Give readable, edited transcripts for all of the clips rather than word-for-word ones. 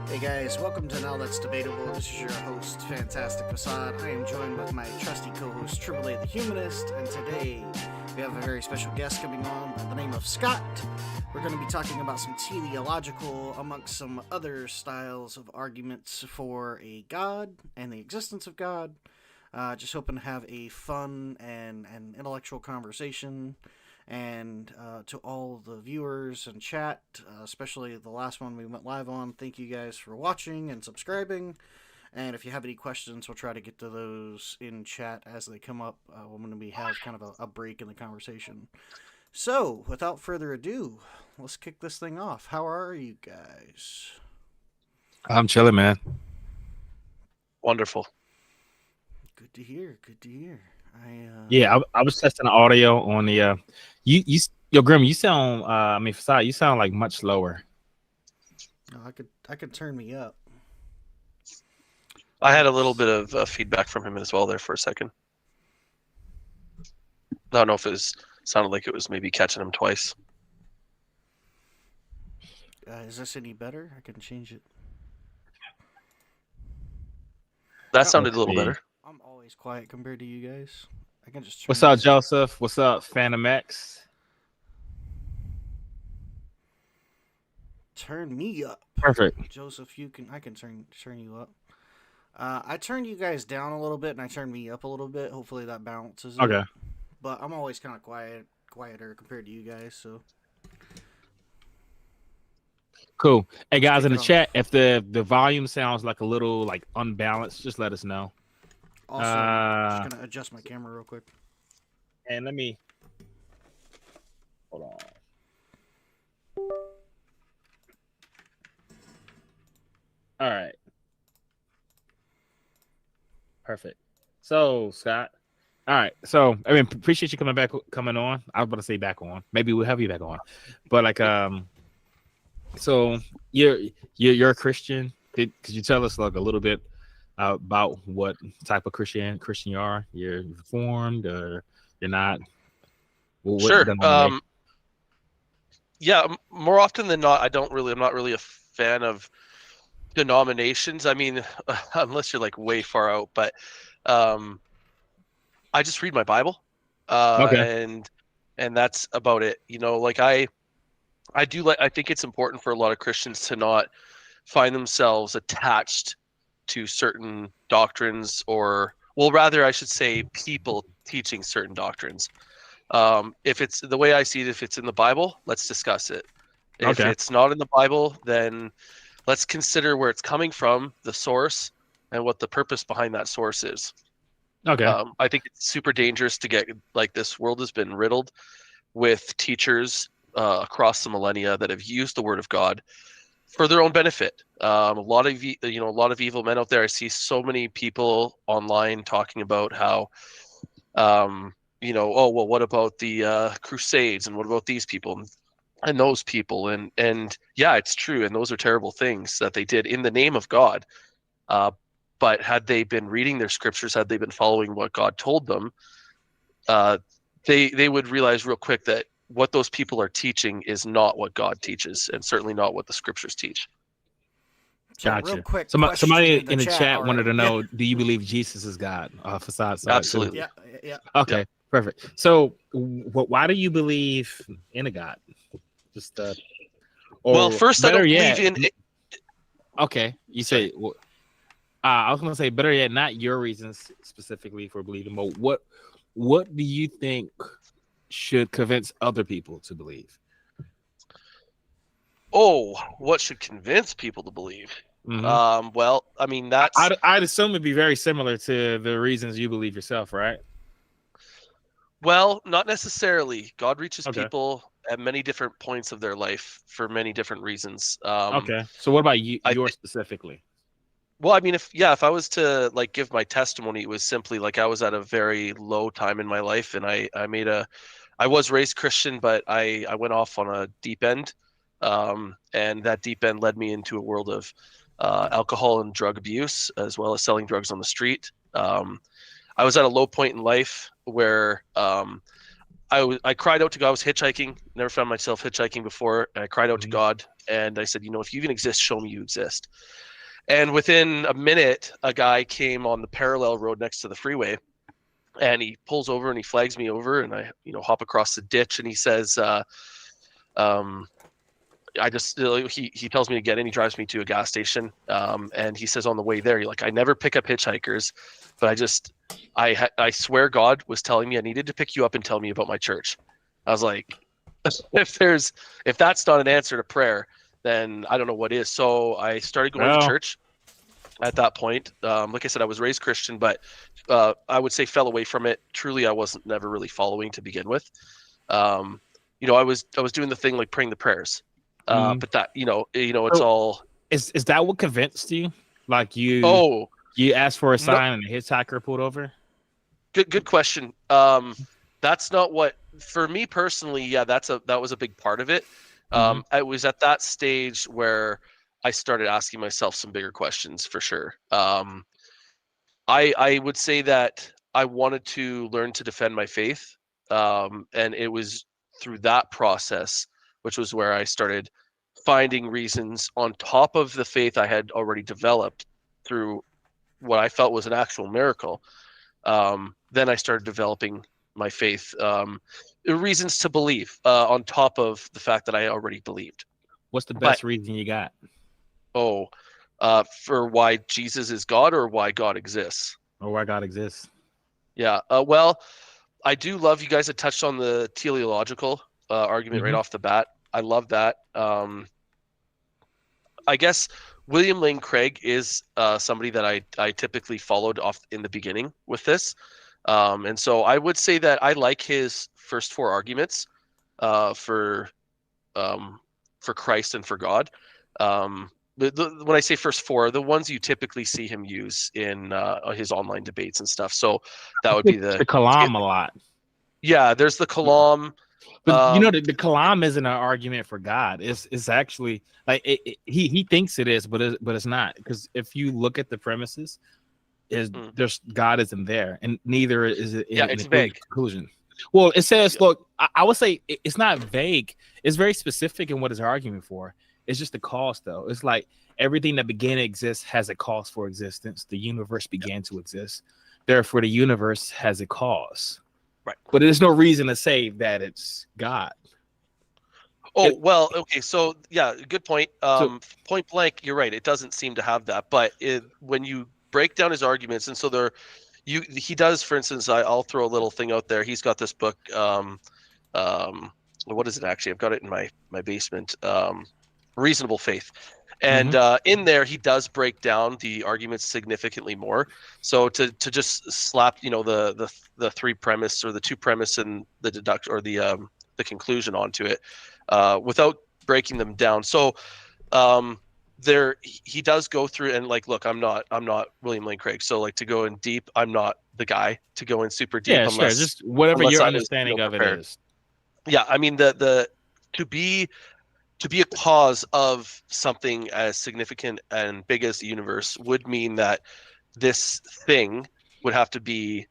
Hey guys, welcome to Now That's Debatable. This is your host, Fantastic Facade. I am joined with my trusty co-host, Triple A the Humanist, and today we have a very special guest coming on by the name of Scott. We're going to be talking about some teleological, amongst some other styles of arguments for a God and the existence of God. Just hoping to have a fun and intellectual conversation. And to all the viewers and chat, especially the last one we went live on, thank you guys for watching and subscribing. And if you have any questions, we'll try to get to those in chat as they come up. We're going to have kind of a break in the conversation. So, without further ado, let's kick this thing off. How are you guys? I'm chilling, man. Wonderful. Good to hear. Good to hear. I was testing the audio on the yo Grim, you sound Facade, you sound like much lower. Oh, I could turn me up. I had a little bit of feedback from him as well there for a second. I don't know if it sounded like it was maybe catching him twice. Is this any better? I can change it. That sounded a little better. I'm always quiet compared to you guys. I can just. What's up, Joseph? What's up, Phantom X? Turn me up. Perfect. Joseph, I can turn you up. I turned you guys down a little bit, and I turned me up a little bit. Hopefully that balances it. Okay. But I'm always kind of quieter compared to you guys, so. Cool. Hey guys in the chat, if the volume sounds like a little like unbalanced, just let us know. Also, I'm just gonna adjust my camera real quick. And let me hold on. All right. Perfect. So, Scott. All right. So, I mean, appreciate you coming on. I was about to say back on. Maybe we'll have you back on. But like so you're a Christian. Could you tell us like a little bit about what type of Christian you are? You're Reformed or you're not? Well, sure. Yeah, more often than not, I'm not really a fan of denominations. I mean, unless you're like way far out, but I just read my Bible. Okay. And that's about it. You know, like I think it's important for a lot of Christians to not find themselves attached to certain doctrines, or well, rather I should say people teaching certain doctrines. If it's the way I see it, if it's in the Bible, let's discuss it. If it's not in the Bible, then let's consider where it's coming from, the source, and what the purpose behind that source is. Okay. I think it's super dangerous to get like this world has been riddled with teachers across the millennia that have used the Word of God for their own benefit. A lot of evil men out there. I see so many people online talking about how, oh well, what about the Crusades and what about these people and those people and yeah, it's true, and those are terrible things that they did in the name of God. But had they been reading their scriptures, had they been following what God told them, they would realize real quick that what those people are teaching is not what God teaches, and certainly not what the scriptures teach. So gotcha. real quick, somebody in the chat wanted to know, do you believe Jesus is God? Facade side. Absolutely. Yeah. Okay, yeah. Perfect. So why do you believe in a God? Just well, first, I don't believe in it. Okay, you say I was going to say better yet, not your reasons specifically for believing, but what do you think should convince other people to believe? Oh, what should convince people to believe? Mm-hmm. Well, I mean, I'd assume it'd be very similar to the reasons you believe yourself, right? Well, not necessarily. God reaches people at many different points of their life for many different reasons. Okay. So what about you specifically? Well, I mean, if I was to like give my testimony, it was simply like I was at a very low time in my life, and I was raised Christian, but I went off on a deep end, and that deep end led me into a world of alcohol and drug abuse, as well as selling drugs on the street. I was at a low point in life where I cried out to God. I was hitchhiking. Never found myself hitchhiking before. And I cried out to God, and I said, if you even exist, show me you exist. And within a minute, a guy came on the parallel road next to the freeway, and he pulls over and he flags me over, and I hop across the ditch, and he says, he tells me to get in. He drives me to a gas station, and he says on the way there, I never pick up hitchhikers, but I swear God was telling me I needed to pick you up and tell me about my church. I was like, if that's not an answer to prayer, then I don't know what is. So I started going to church at that point. Like I said, I was raised Christian, but I would say fell away from it. Truly, I wasn't never really following to begin with. I was doing the thing like praying the prayers. But that, it's all. Is that what convinced you? Like you asked for a sign and the hitchhiker pulled over? Good question. That's not what, for me personally. Yeah, that was a big part of it. I was at that stage where I started asking myself some bigger questions for sure. I would say that I wanted to learn to defend my faith. And it was through that process, which was where I started finding reasons on top of the faith I had already developed through what I felt was an actual miracle. Then I started developing my faith, reasons to believe on top of the fact that I already believed. What's the best reason you got? For why Jesus is God, or why God exists? Or why God exists? Yeah. Well, I do love, you guys had touched on the teleological argument right off the bat. I love that. I guess William Lane Craig is somebody that I typically followed off in the beginning with this. And so I would say that I like his first four arguments for Christ and for God. When I say first four, the ones you typically see him use in his online debates and stuff. So that would be the Kalam a lot. Yeah, there's the Kalam. But the Kalam isn't an argument for God. It's actually like he thinks it is, but it's not, because if you look at the premises, there's God isn't there, and neither is it. It's vague. Conclusion. Well, it says, look, I would say it's not vague. It's very specific in what it's arguing for. It's just the cause, though. It's like everything that began to exist has a cause for existence. The universe began to exist. Therefore, the universe has a cause. Right. But there's no reason to say that it's God. Well, okay. So, yeah, good point. Point blank, you're right. It doesn't seem to have that. But when you break down his arguments, and so he does, for instance, I'll throw a little thing out there. He's got this book. What is it actually? I've got it in my basement. Reasonable Faith. And in there, he does break down the arguments significantly more. So to just slap, the three premise, or the two premise and the deduction, or the conclusion onto it, without breaking them down. So there he does go through and look, I'm not William Lane Craig. So to go in deep, I'm not the guy to go in super deep. Yeah, sure. Just whatever your understanding of it is. Yeah, I mean the to be a cause of something as significant and big as the universe would mean that this thing would have to be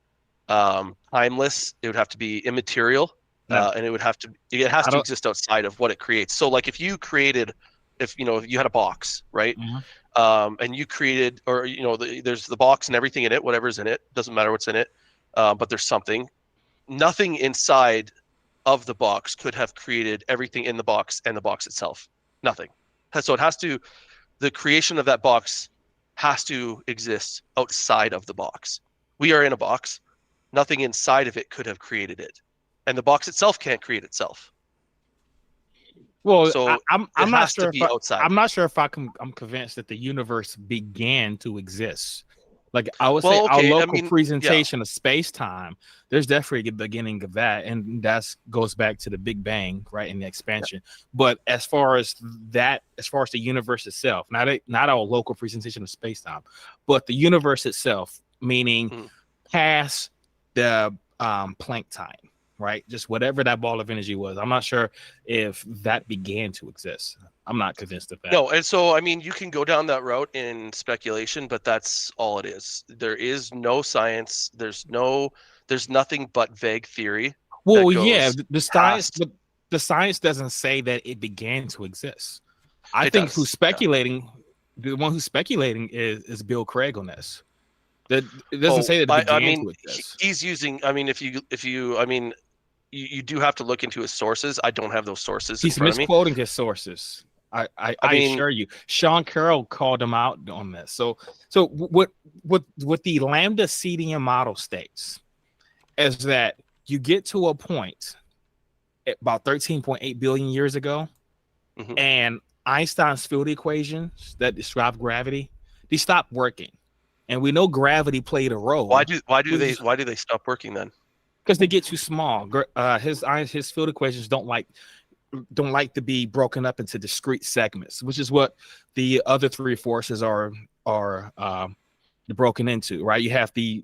timeless. It would have to be immaterial, and it has to exist outside of what it creates. So, if you created, if you had a box, right, and you created, or there's the box and everything in it, whatever's in it, doesn't matter what's in it, but there's something. Nothing inside of the box could have created everything in the box and the box itself. Nothing. So the creation of that box has to exist outside of the box. We are in a box. Nothing inside of it could have created it, and the box itself can't create itself. Well, so I'm not sure. I'm not sure if I'm convinced that the universe began to exist. I would say our local presentation of space-time, there's definitely a beginning of that, and that goes back to the Big Bang, right, and the expansion. Yeah. But as far as the universe itself, not our local presentation of space-time, but the universe itself, meaning past the Planck time, right? Just whatever that ball of energy was. I'm not sure if that began to exist. I'm not convinced of that. No, and so you can go down that route in speculation, but that's all it is. There is no science. There's nothing but vague theory Well, that yeah, goes the science, past. but the science doesn't say that it began to exist. I It think does. Yeah. the one who's speculating is Bill Craig on this. That it doesn't Oh, say that it I began mean, to exist. he's using. I mean, I mean, you do have to look into his sources. I don't have those sources in He's front of me. misquoting his sources. I I mean, assure you. Sean Carroll called him out on this. So what the lambda CDM model states is that you get to a point about 13.8 billion years ago, mhm. and Einstein's field equations that describe gravity, they stopped working. And we know gravity played a role Why do they stop working then? because they get too small. His field equations don't like to be broken up into discrete segments, which is what the other three forces are broken into, right? You have the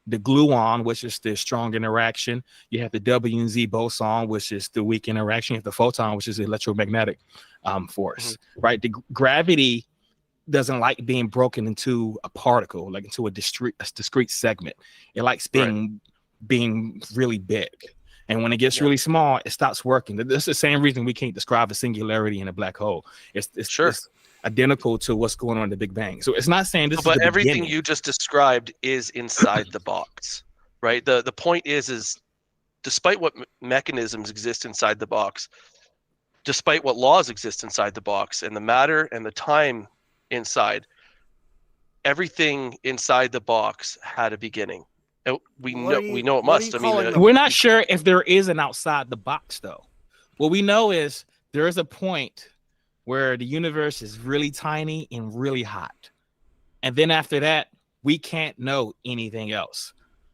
gluon, which is the strong interaction. You have the W and Z boson, which is the weak interaction. You have the photon, which is the electromagnetic force, right? The gravity doesn't like being broken into a particle, like into a discrete segment. It likes being really big. And when it gets really small, it stops working. That's the same reason we can't describe a singularity in a black hole. It's identical to what's going on in the Big Bang. So it's not saying this is the everything beginning. you just described is inside the box, right? The point is despite what mechanisms exist inside the box, despite what laws exist inside the box, and the matter and the time inside, everything inside the box had a beginning. And we know it must. I mean, we're not sure if there is an outside the box, though. What we know is there is a point where the universe is really tiny and really hot. And then after that, we can't know anything else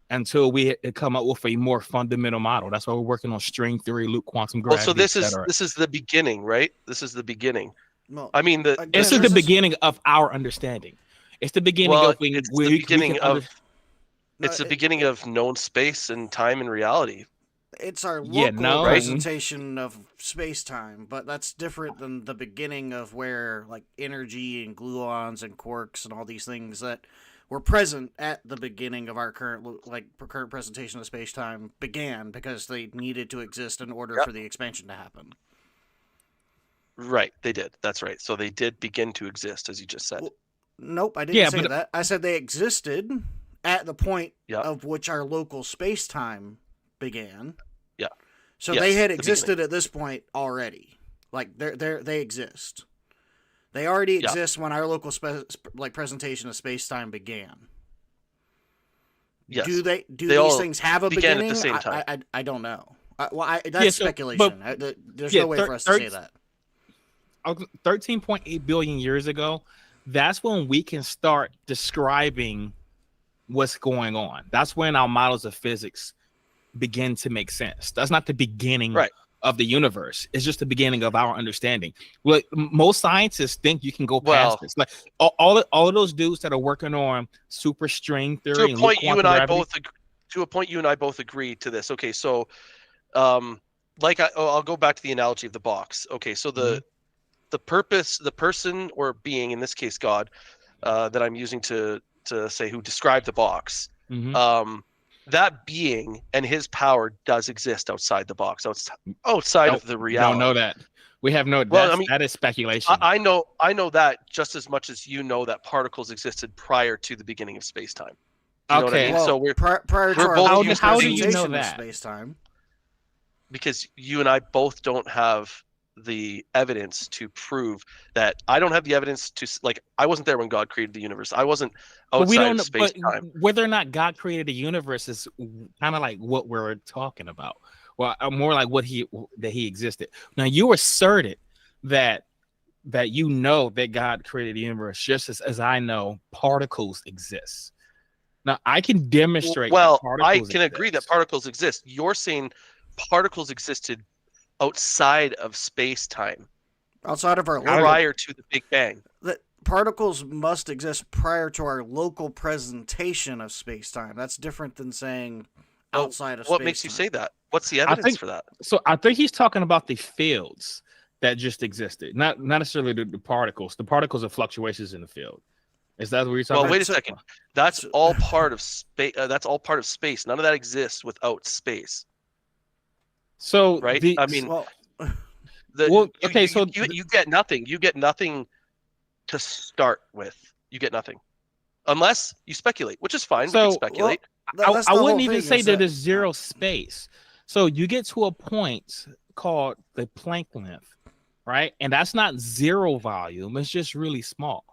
until we come up with a more fundamental model. That's why we're working on string theory, loop quantum gravity. So this is the beginning, right? This is the beginning. Well, I mean, this is the beginning of our understanding. It's the beginning of it's the beginning of known space and time and reality. It's our local presentation of space-time, but that's different than the beginning of where like energy and gluons and quarks and all these things that were present at the beginning of our current presentation of space-time began because they needed to exist in order for the expansion to happen. Right, they did. That's right. So they did begin to exist, as you just said. Well, nope, I didn't say that. I said they existed at the point of which our local space-time began. Yeah. So they had existed at this point already. Like they exist. They already exist when our local presentation of space-time began. Yes. Do these things have a beginning? At the same time. I don't know. That's speculation. There's no way for us to say that. 13.8 billion years ago, that's when we can start describing what's going on. That's when our models of physics begin to make sense. That's not the beginning of the universe. It's just the beginning of our understanding. Well, most scientists think you can go past this. Like all of those dudes that are working on superstring theory. To a point, you and I both agree to this. Okay, so I'll go back to the analogy of the box. Okay, so the person or being, in this case God, that I'm using to say who described the box, that being and his power does exist outside the box, outside of the reality. Don't know that. We have no. Well, I mean, that is speculation. I know that just as much as you know that particles existed prior to the beginning of space-time. You know what I mean? Well, so we're prior to both how do you know that? Space-time? Because you and I both don't have the evidence to prove that. I don't have the evidence to, like, I wasn't there when God created the universe. I wasn't outside of space-time. Whether or not God created the universe is kind of like what we're talking about. Well, more like that he existed. Now you asserted that you know that God created the universe just as I know particles exist. Now I can demonstrate. Well, I can agree that particles exist. You're saying particles existed outside of space-time, outside of our prior to the Big Bang. That particles must exist prior to our local presentation of space-time. That's different than saying outside of space-time. What makes you say that? What's the evidence for that? So I think he's talking about the fields that just existed, not necessarily the particles. The particles are fluctuations in the field. Is that what you're talking about? Well, wait a second. That's all part of space. That's all part of space. None of that exists without space. So right? the I mean, Well, you get nothing. You get nothing to start with. You get nothing unless you speculate, which is fine. We can speculate. that's I the wouldn't whole even thing, say is that there's zero space. So you get to a point called the Planck length, right? And that's not zero volume. It's just really small,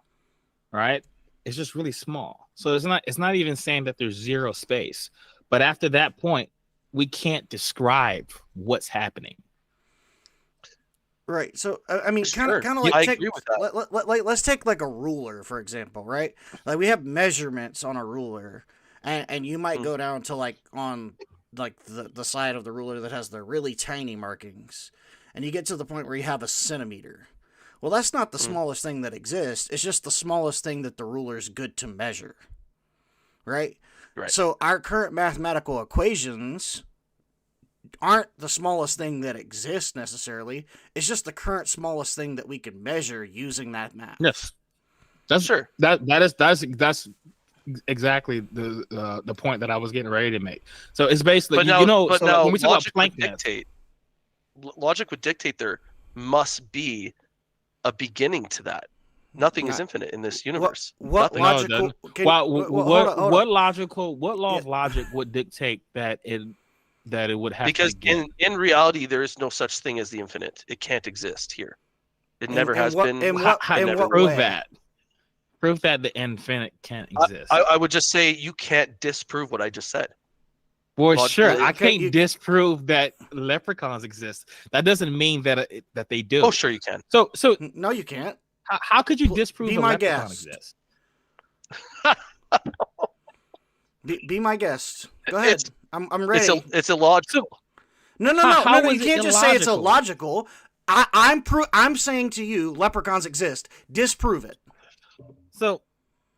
right? It's just really small. So it's not even saying that there's zero space. But after that point, we can't describe what's happening. Right. So I mean, Sure. kind of like I agree with that. let's take like a ruler, for example, right? Like we have measurements on a ruler, and you might go down to like on like the side of the ruler that has the really tiny markings, and you get to the point where you have a centimeter. Well, that's not the smallest thing that exists. It's just the smallest thing that the ruler's good to measure. Right? Right. So our current mathematical equations aren't the smallest thing that exists necessarily. It's just the current smallest thing that we can measure using that math. Yes. That's Sure. That's exactly the point that I was getting ready to make. So it's basically now when we talk about logic would Planck length, logic would dictate there must be a beginning to that. Nothing is infinite in this universe. What Nothing. logical? What law of logic would dictate that it would have Because to begin? in reality there is no such thing as the infinite. It can't exist here. It never has been. Prove that. Prove that the infinite can't exist. I would just say you can't disprove what I just said. Well, sure, I Okay, can't disprove that leprechauns exist. That doesn't mean that they do. Oh, sure you can. So No, you can't. how could you disprove be a my leprechaun guest. exists? Be my guest. Go ahead. I'm ready. It's illogical. No. How You is it can't just say it's illogical? illogical. I'm saying to you, leprechauns exist. Disprove it. So,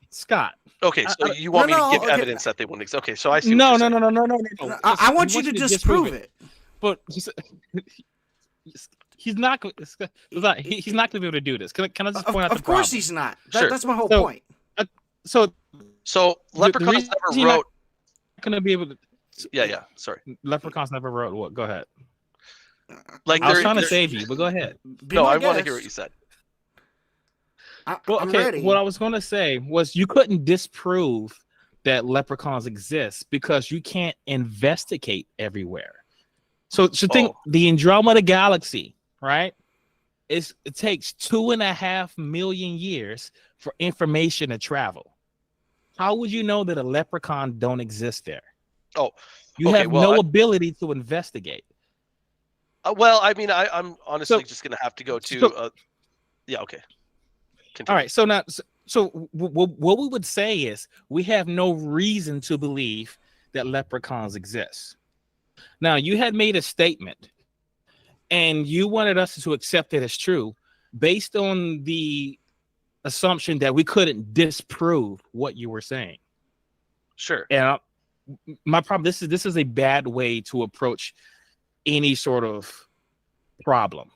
Scott. Okay, so you want me to give evidence that they wouldn't exist? Okay, so I see. No. I want you to disprove it. But he's not going to be able to do this. Can I just point out the problem? Of course he's not. Sure. That's my whole point. So leprechauns never wrote. Going to be able to. Yeah. Sorry. Leprechauns never wrote what? Go ahead. Like I was trying to save you, but go ahead. I want to hear what you said. I'm ready. What I was going to say was you couldn't disprove that leprechauns exist because you can't investigate everywhere. So think the Andromeda Galaxy, right? It takes 2.5 million years for information to travel. How would you know that a leprechaun don't exist there? You have no ability to investigate. Well, I mean, I'm honestly just going to have to go to. Yeah. Okay. Continue. All right. So now, what we would say is we have no reason to believe that leprechauns exist. Now, you had made a statement, and you wanted us to accept it as true, based on the assumption that we couldn't disprove what you were saying. Sure. And my problem. This is a bad way to approach any sort of problem.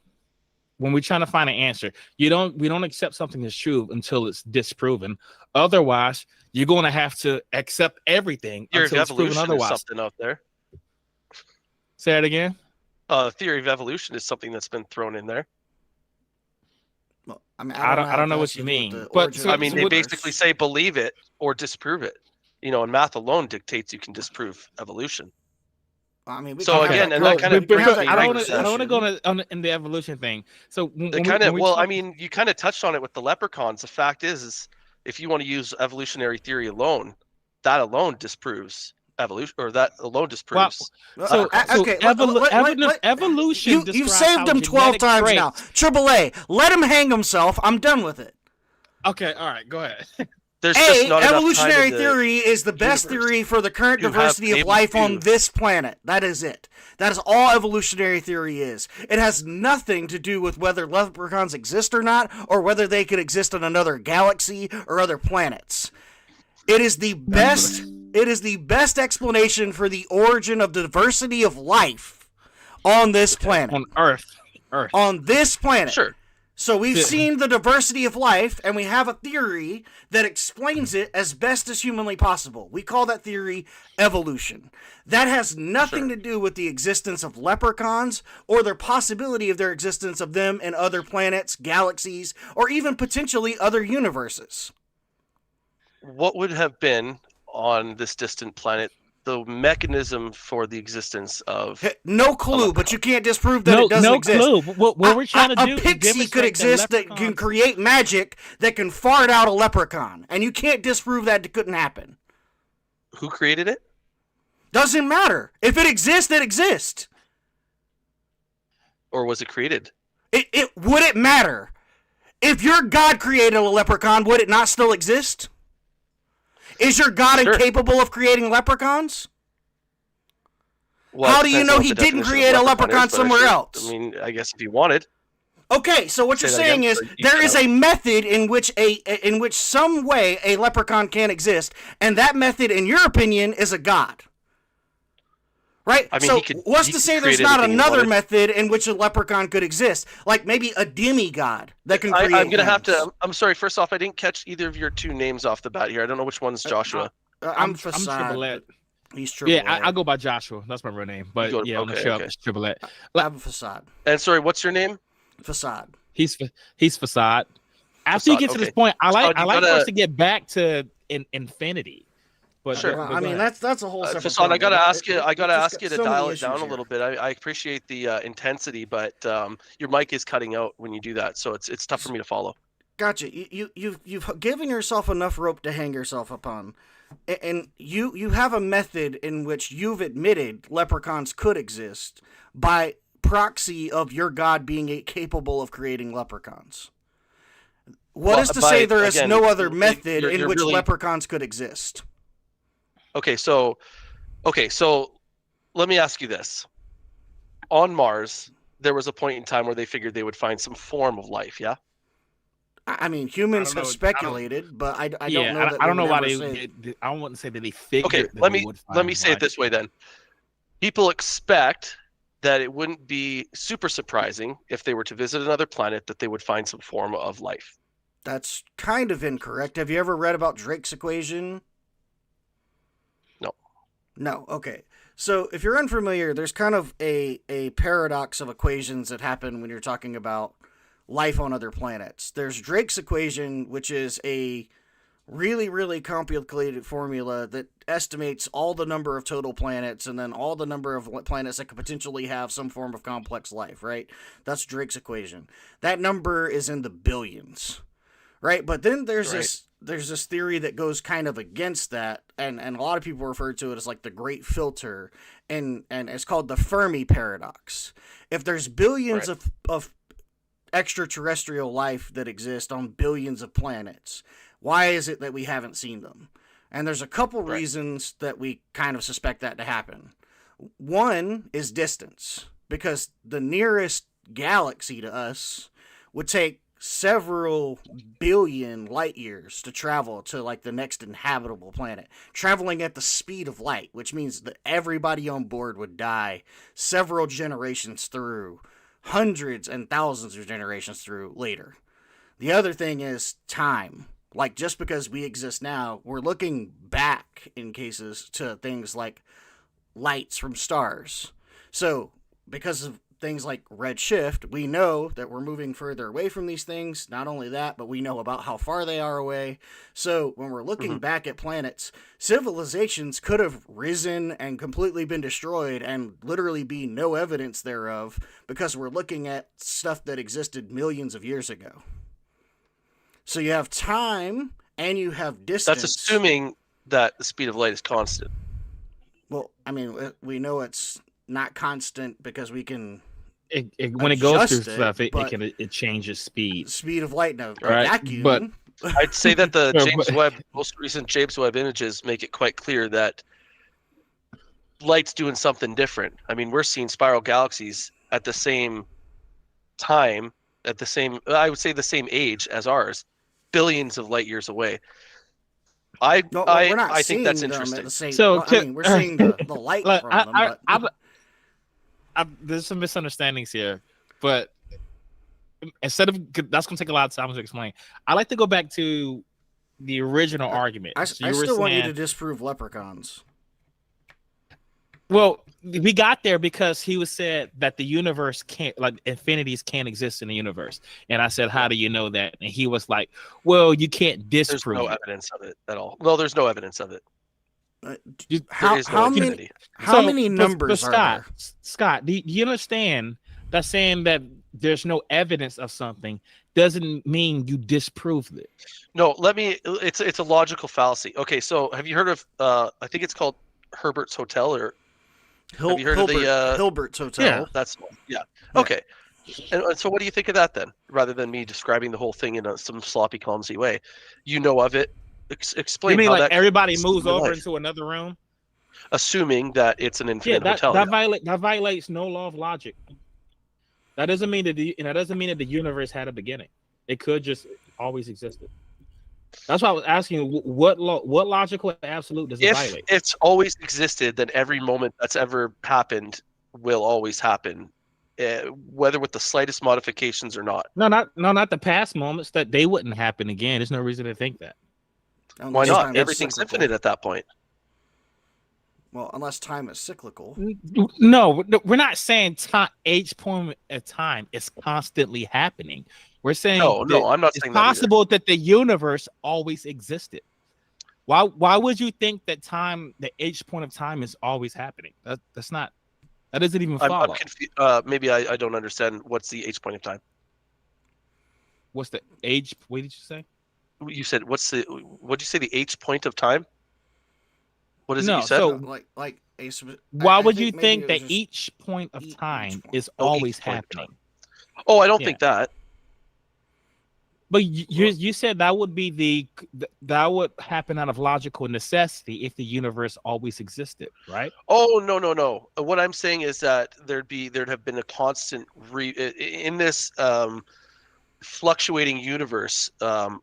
When we're trying to find an answer, we don't accept something as true until it's disproven. Otherwise, you're going to have to accept everything until it's proven otherwise. Is something out there. Say that again. Theory of evolution is something that's been thrown in there. Well, I mean, I don't know what you mean, but they basically say believe it or disprove it. And math alone dictates you can disprove evolution. I mean, I don't want to go in the evolution thing. So you kind of touched on it with the leprechauns. The fact is if you want to use evolutionary theory alone, that alone disproves evolution, or that alone disproves. Evolution. You've saved him 12 times now. AAA, let him hang himself. I'm done with it. Okay, all right, go ahead. There's just not evolutionary theory is the best theory for the current diversity of life on this planet. That is it. That is all evolutionary theory is. It has nothing to do with whether leprechauns exist or not, or whether they could exist in another galaxy or other planets. It is the best. It is the best explanation for the origin of diversity of life on this planet. On Earth. On this planet. Sure. So we've seen the diversity of life, and we have a theory that explains it as best as humanly possible. We call that theory evolution. That has nothing to do with the existence of leprechauns or the possibility of their existence of them in other planets, galaxies, or even potentially other universes. What would have been on this distant planet the mechanism for the existence of no clue, but you can't disprove that it doesn't exist. No clue. What we're trying to do a pixie could exist that can create magic that can fart out a leprechaun, and you can't disprove that it couldn't happen. Who created it? Doesn't matter. If it exists, it exists. Or was it created? It would it matter? If your God created a leprechaun, would it not still exist? Is your God incapable of creating leprechauns? Well, how do you know he didn't create a leprechaun somewhere else? I mean, I guess if he wanted. Okay, so what you're saying is there is a method in which some way a leprechaun can exist, and that method, in your opinion, is a god. Right? I mean, so what's to say there's not another method in which a leprechaun could exist? Like maybe a demigod that can create I'm going to have to... I'm sorry, first off, I didn't catch either of your two names off the bat here. I don't know which one's Joshua. I'm Facade. He's Triple. Yeah, I go by Joshua. That's my real name. But yeah, on the show, it's Triple. I'm Facade. And sorry, what's your name? Facade. He's Facade. After you get to this point, I like us to get back to infinity. But sure. I mean, that's a whole separate Facade, I gotta ask you to dial it down a little bit. I appreciate the intensity, but your mic is cutting out when you do that, so it's tough for me to follow. Gotcha. You've given yourself enough rope to hang yourself upon, and you have a method in which you've admitted leprechauns could exist by proxy of your God being capable of creating leprechauns. What is to say there is no other method in which leprechauns could exist? Okay, so let me ask you this. On Mars, there was a point in time where they figured they would find some form of life, yeah? I mean, humans have speculated, but I don't know that I don't know why I don't want to say that they figured. Okay, let me say it this way then. People expect that it wouldn't be super surprising if they were to visit another planet that they would find some form of life. That's kind of incorrect. Have you ever read about Drake's equation? No, okay. So if you're unfamiliar, there's kind of a paradox of equations that happen when you're talking about life on other planets. There's Drake's equation, which is a really, really complicated formula that estimates all the number of total planets and then all the number of planets that could potentially have some form of complex life, right? That's Drake's equation. That number is in the billions, right? But then there's this theory that goes kind of against that, and a lot of people refer to it as like the great filter, and it's called the Fermi paradox. If there's billions of extraterrestrial life that exist on billions of planets, why is it that we haven't seen them? And there's a couple reasons that we kind of suspect that to happen. One is distance, because the nearest galaxy to us would take several billion light years to travel to like the next inhabitable planet, traveling at the speed of light, which means that everybody on board would die several generations through, hundreds and thousands of generations through later. The other thing is time. Like, just because we exist now, we're looking back in cases to things like lights from stars. So because of things like redshift, we know that we're moving further away from these things. Not only that, but we know about how far they are away. So when we're looking back at planets, civilizations could have risen and completely been destroyed and literally be no evidence thereof, because we're looking at stuff that existed millions of years ago. So you have time and you have distance. That's assuming that the speed of light is constant. Well, I mean, we know it's not constant because we can. When it goes through stuff, it changes speed. Speed of light in a vacuum. But I'd say that the most recent James Webb images make it quite clear that light's doing something different. I mean, we're seeing spiral galaxies at the same time, I would say the same age as ours, billions of light years away. I think that's interesting. We're seeing the light from them. There's some misunderstandings here, but instead of that's going to take a lot of time to explain. I like to go back to the original argument. I So you were still want you saying- to disprove leprechauns. Well, we got there because he was said that the universe can't, like infinities can't exist in the universe. And I said, how do you know that? And he was like, well, you can't There's disprove no it. evidence of it at all. Well, there's no evidence of it. Uh, You- There is no how many infinity. how many numbers Scott, are there? Scott, do you understand that saying that there's no evidence of something doesn't mean you disproved it? No, it's a logical fallacy. Okay, so have you heard of I think it's called Herbert's Hotel, or have you heard of the Hilbert's Hotel? Yeah. that's yeah. Yeah. Okay. And so what do you think of that then? Rather than me describing the whole thing in some sloppy, clumsy way, you know of it. Explain You mean how like that everybody connects moves to your over life, into another room? assuming that it's an Yeah, infinite that hotel. that violates no law of logic. That doesn't mean that the universe had a beginning. It could just always existed. That's why I was asking you what logical absolute does it If violate? it's always existed, then every moment that's ever happened will always happen, whether with the slightest modifications or not. No, not the past moments that they wouldn't happen again. There's no reason to think that. Why Unless not? time is Everything's cyclical. infinite at that point. Well, unless time is cyclical. No, we're not saying each point of time is constantly happening. We're saying No, I'm not it's saying that either. possible that the universe always existed. Why would you think that each point of time is always happening? That doesn't even I'm follow. confused. Maybe I don't understand. What's the H point of time? What's the age? What did you say? You said what'd you say, the H point of time? What is it No, you said? so Like a. why I would you maybe think it that was just each point of each time point. is Oh, each always point of happening? Oh, I don't Yeah. think that. But you said that would be that would happen out of logical necessity if the universe always existed, right? Oh, no. What I'm saying is that there'd have been a constant in this fluctuating universe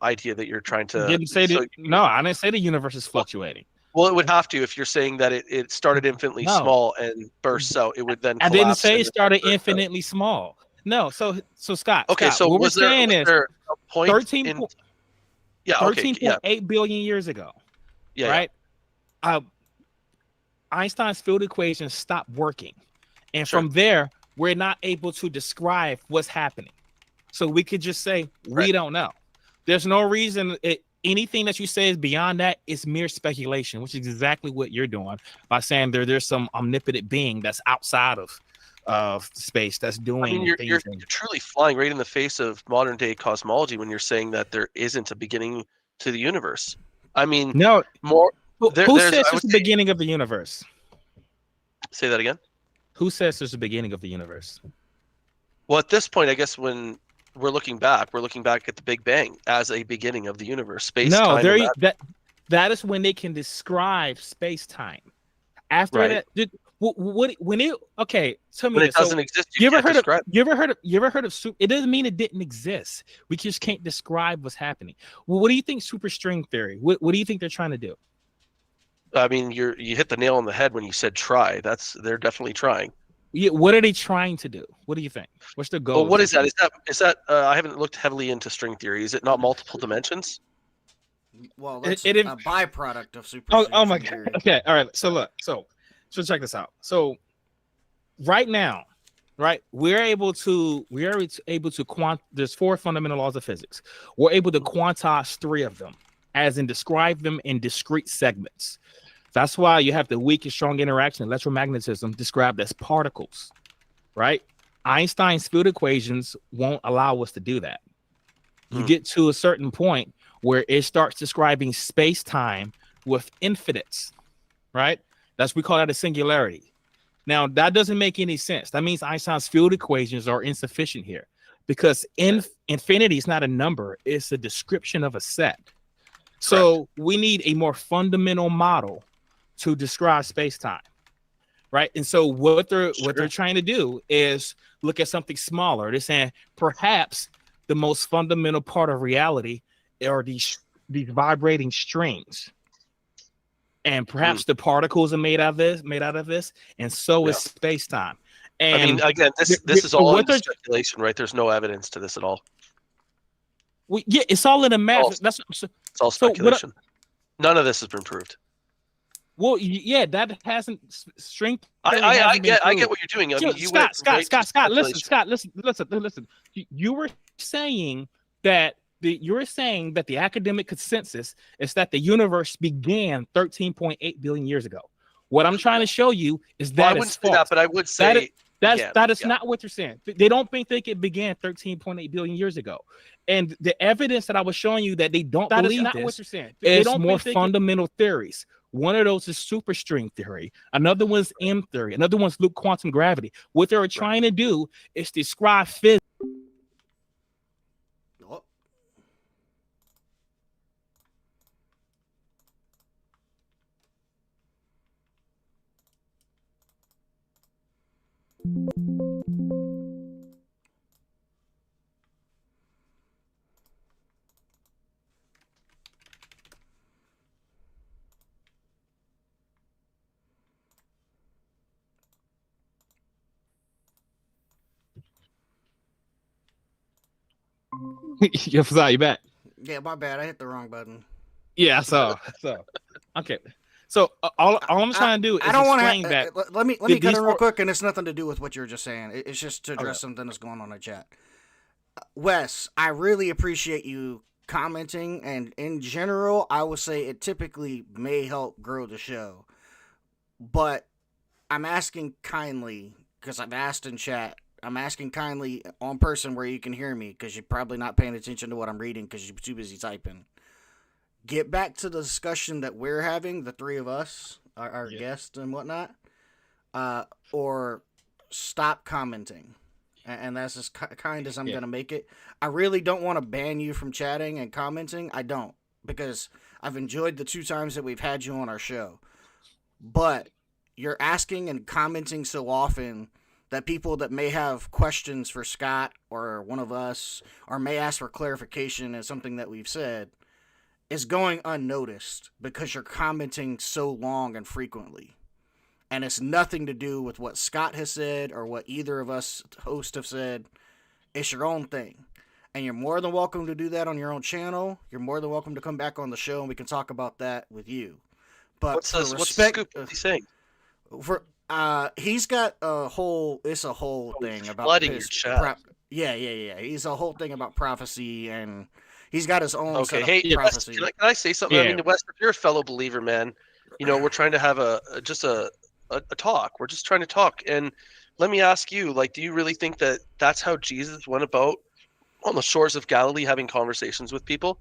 idea that you're trying to. Didn't say so- that. No, I didn't say the universe is fluctuating. Well, it would have to if you're saying that it started infinitely No. small and bursts out. It would then. I didn't collapse say and it then started burst out. infinitely small. No, so Scott. Okay, Scott, so what we're was saying is there a point 13. in? Yeah. Okay. Yeah. 13.8 billion years ago, Yeah. right? Einstein's field equations stopped working, and Sure. from there, we're not able to describe what's happening. So we could just say we Right. don't know. There's no reason. Anything that you say is beyond that is mere speculation, which is exactly what you're doing by saying there's some omnipotent being that's outside of space that's doing I mean, you're things. truly flying right in the face of modern day cosmology when you're saying that there isn't a beginning to the universe. I mean, No, more. who there's- says I there's would the say- beginning of the universe? Say that again. Who says there's the beginning of the universe? Well, at this point, I guess when we're looking back at the Big Bang as a beginning of the universe, space, No, time. there and that- that is when they can describe space time. After Right. that, when it okay, tell me when it this. So, doesn't exist, you ever can't heard describe. of you ever heard of it doesn't mean it didn't exist. We just can't describe what's happening. Well, what do you think superstring theory? What do you think they're trying to do? I mean, you hit the nail on the head when you said try. They're definitely trying. Yeah, what are they trying to do? What do you think? What's their goal? Well, what is that? Is that? I haven't looked heavily into string theory. Is it not multiple dimensions? Well, that's It- a byproduct of super. Oh my god. Okay, all right. So look, so check this out. So right now, right, we're able to there's 4 fundamental laws of physics. We're able to quantize 3 of them, as in describe them in discrete segments. That's why you have the weak and strong interaction, electromagnetism, described as particles, right? Einstein's field equations won't allow us to do that. You get to a certain point where it starts describing space-time with infinites, right? We call that a singularity. Now, that doesn't make any sense. That means Einstein's field equations are insufficient here because infinity is not a number, it's a description of a set. So we need a more fundamental model to describe space-time, right? And so what they're trying to do is look at something smaller. They're saying perhaps the most fundamental part of reality are these vibrating strings, and perhaps the particles are made out of this, and so is space-time. And I mean, again, this is all under speculation, right? There's no evidence to this at all. Yeah, it's all in the math. It's all speculation. None of this has been proved. Well, yeah, that hasn't strength. I get what you're doing. I mean, Scott, listen. You were saying that the academic consensus is that the universe began 13.8 billion years ago. What I'm trying to show you is that I wouldn't say that, but I would say that is not what you're saying. They don't think it began 13.8 billion years ago. And the evidence that I was showing you that they don't believe this what you're saying. It's more fundamental theories. One of those is superstring theory. Another one's M theory. Another one's loop quantum gravity. What they're trying to do is describe physics. You back? Yeah, my bad. I hit the wrong button. Yeah, I saw. Okay. So all I'm trying to do is explain that. Let me cut in real quick, and it's nothing to do with what you were just saying. It's just to address something that's going on in the chat. Wes, I really appreciate you commenting, and in general, I would say it typically may help grow the show. But I'm asking kindly, because I've asked in chat, I'm asking kindly on person where you can hear me, because you're probably not paying attention to what I'm reading because you're too busy typing. Get back to the discussion that we're having, the three of us, our guests and whatnot, or stop commenting. And that's as kind as I'm going to make it. I really don't want to ban you from chatting and commenting. I don't, because I've enjoyed the 2 times that we've had you on our show. But you're asking and commenting so often that people that may have questions for Scott or one of us, or may ask for clarification as something that we've said, is going unnoticed because you're commenting so long and frequently. And it's nothing to do with what Scott has said or what either of us hosts have said. It's your own thing. And you're more than welcome to do that on your own channel. You're more than welcome to come back on the show and we can talk about that with you. But what's the scoop? What's he saying? He's got a whole thing about flooding your chat. Yeah. He's a whole thing about prophecy, and he's got his own set of prophecy. Can I say something? Yeah. I mean, Wes, if you're a fellow believer, man, we're trying to have a talk. We're just trying to talk. And let me ask you, do you really think that that's how Jesus went about on the shores of Galilee having conversations with people?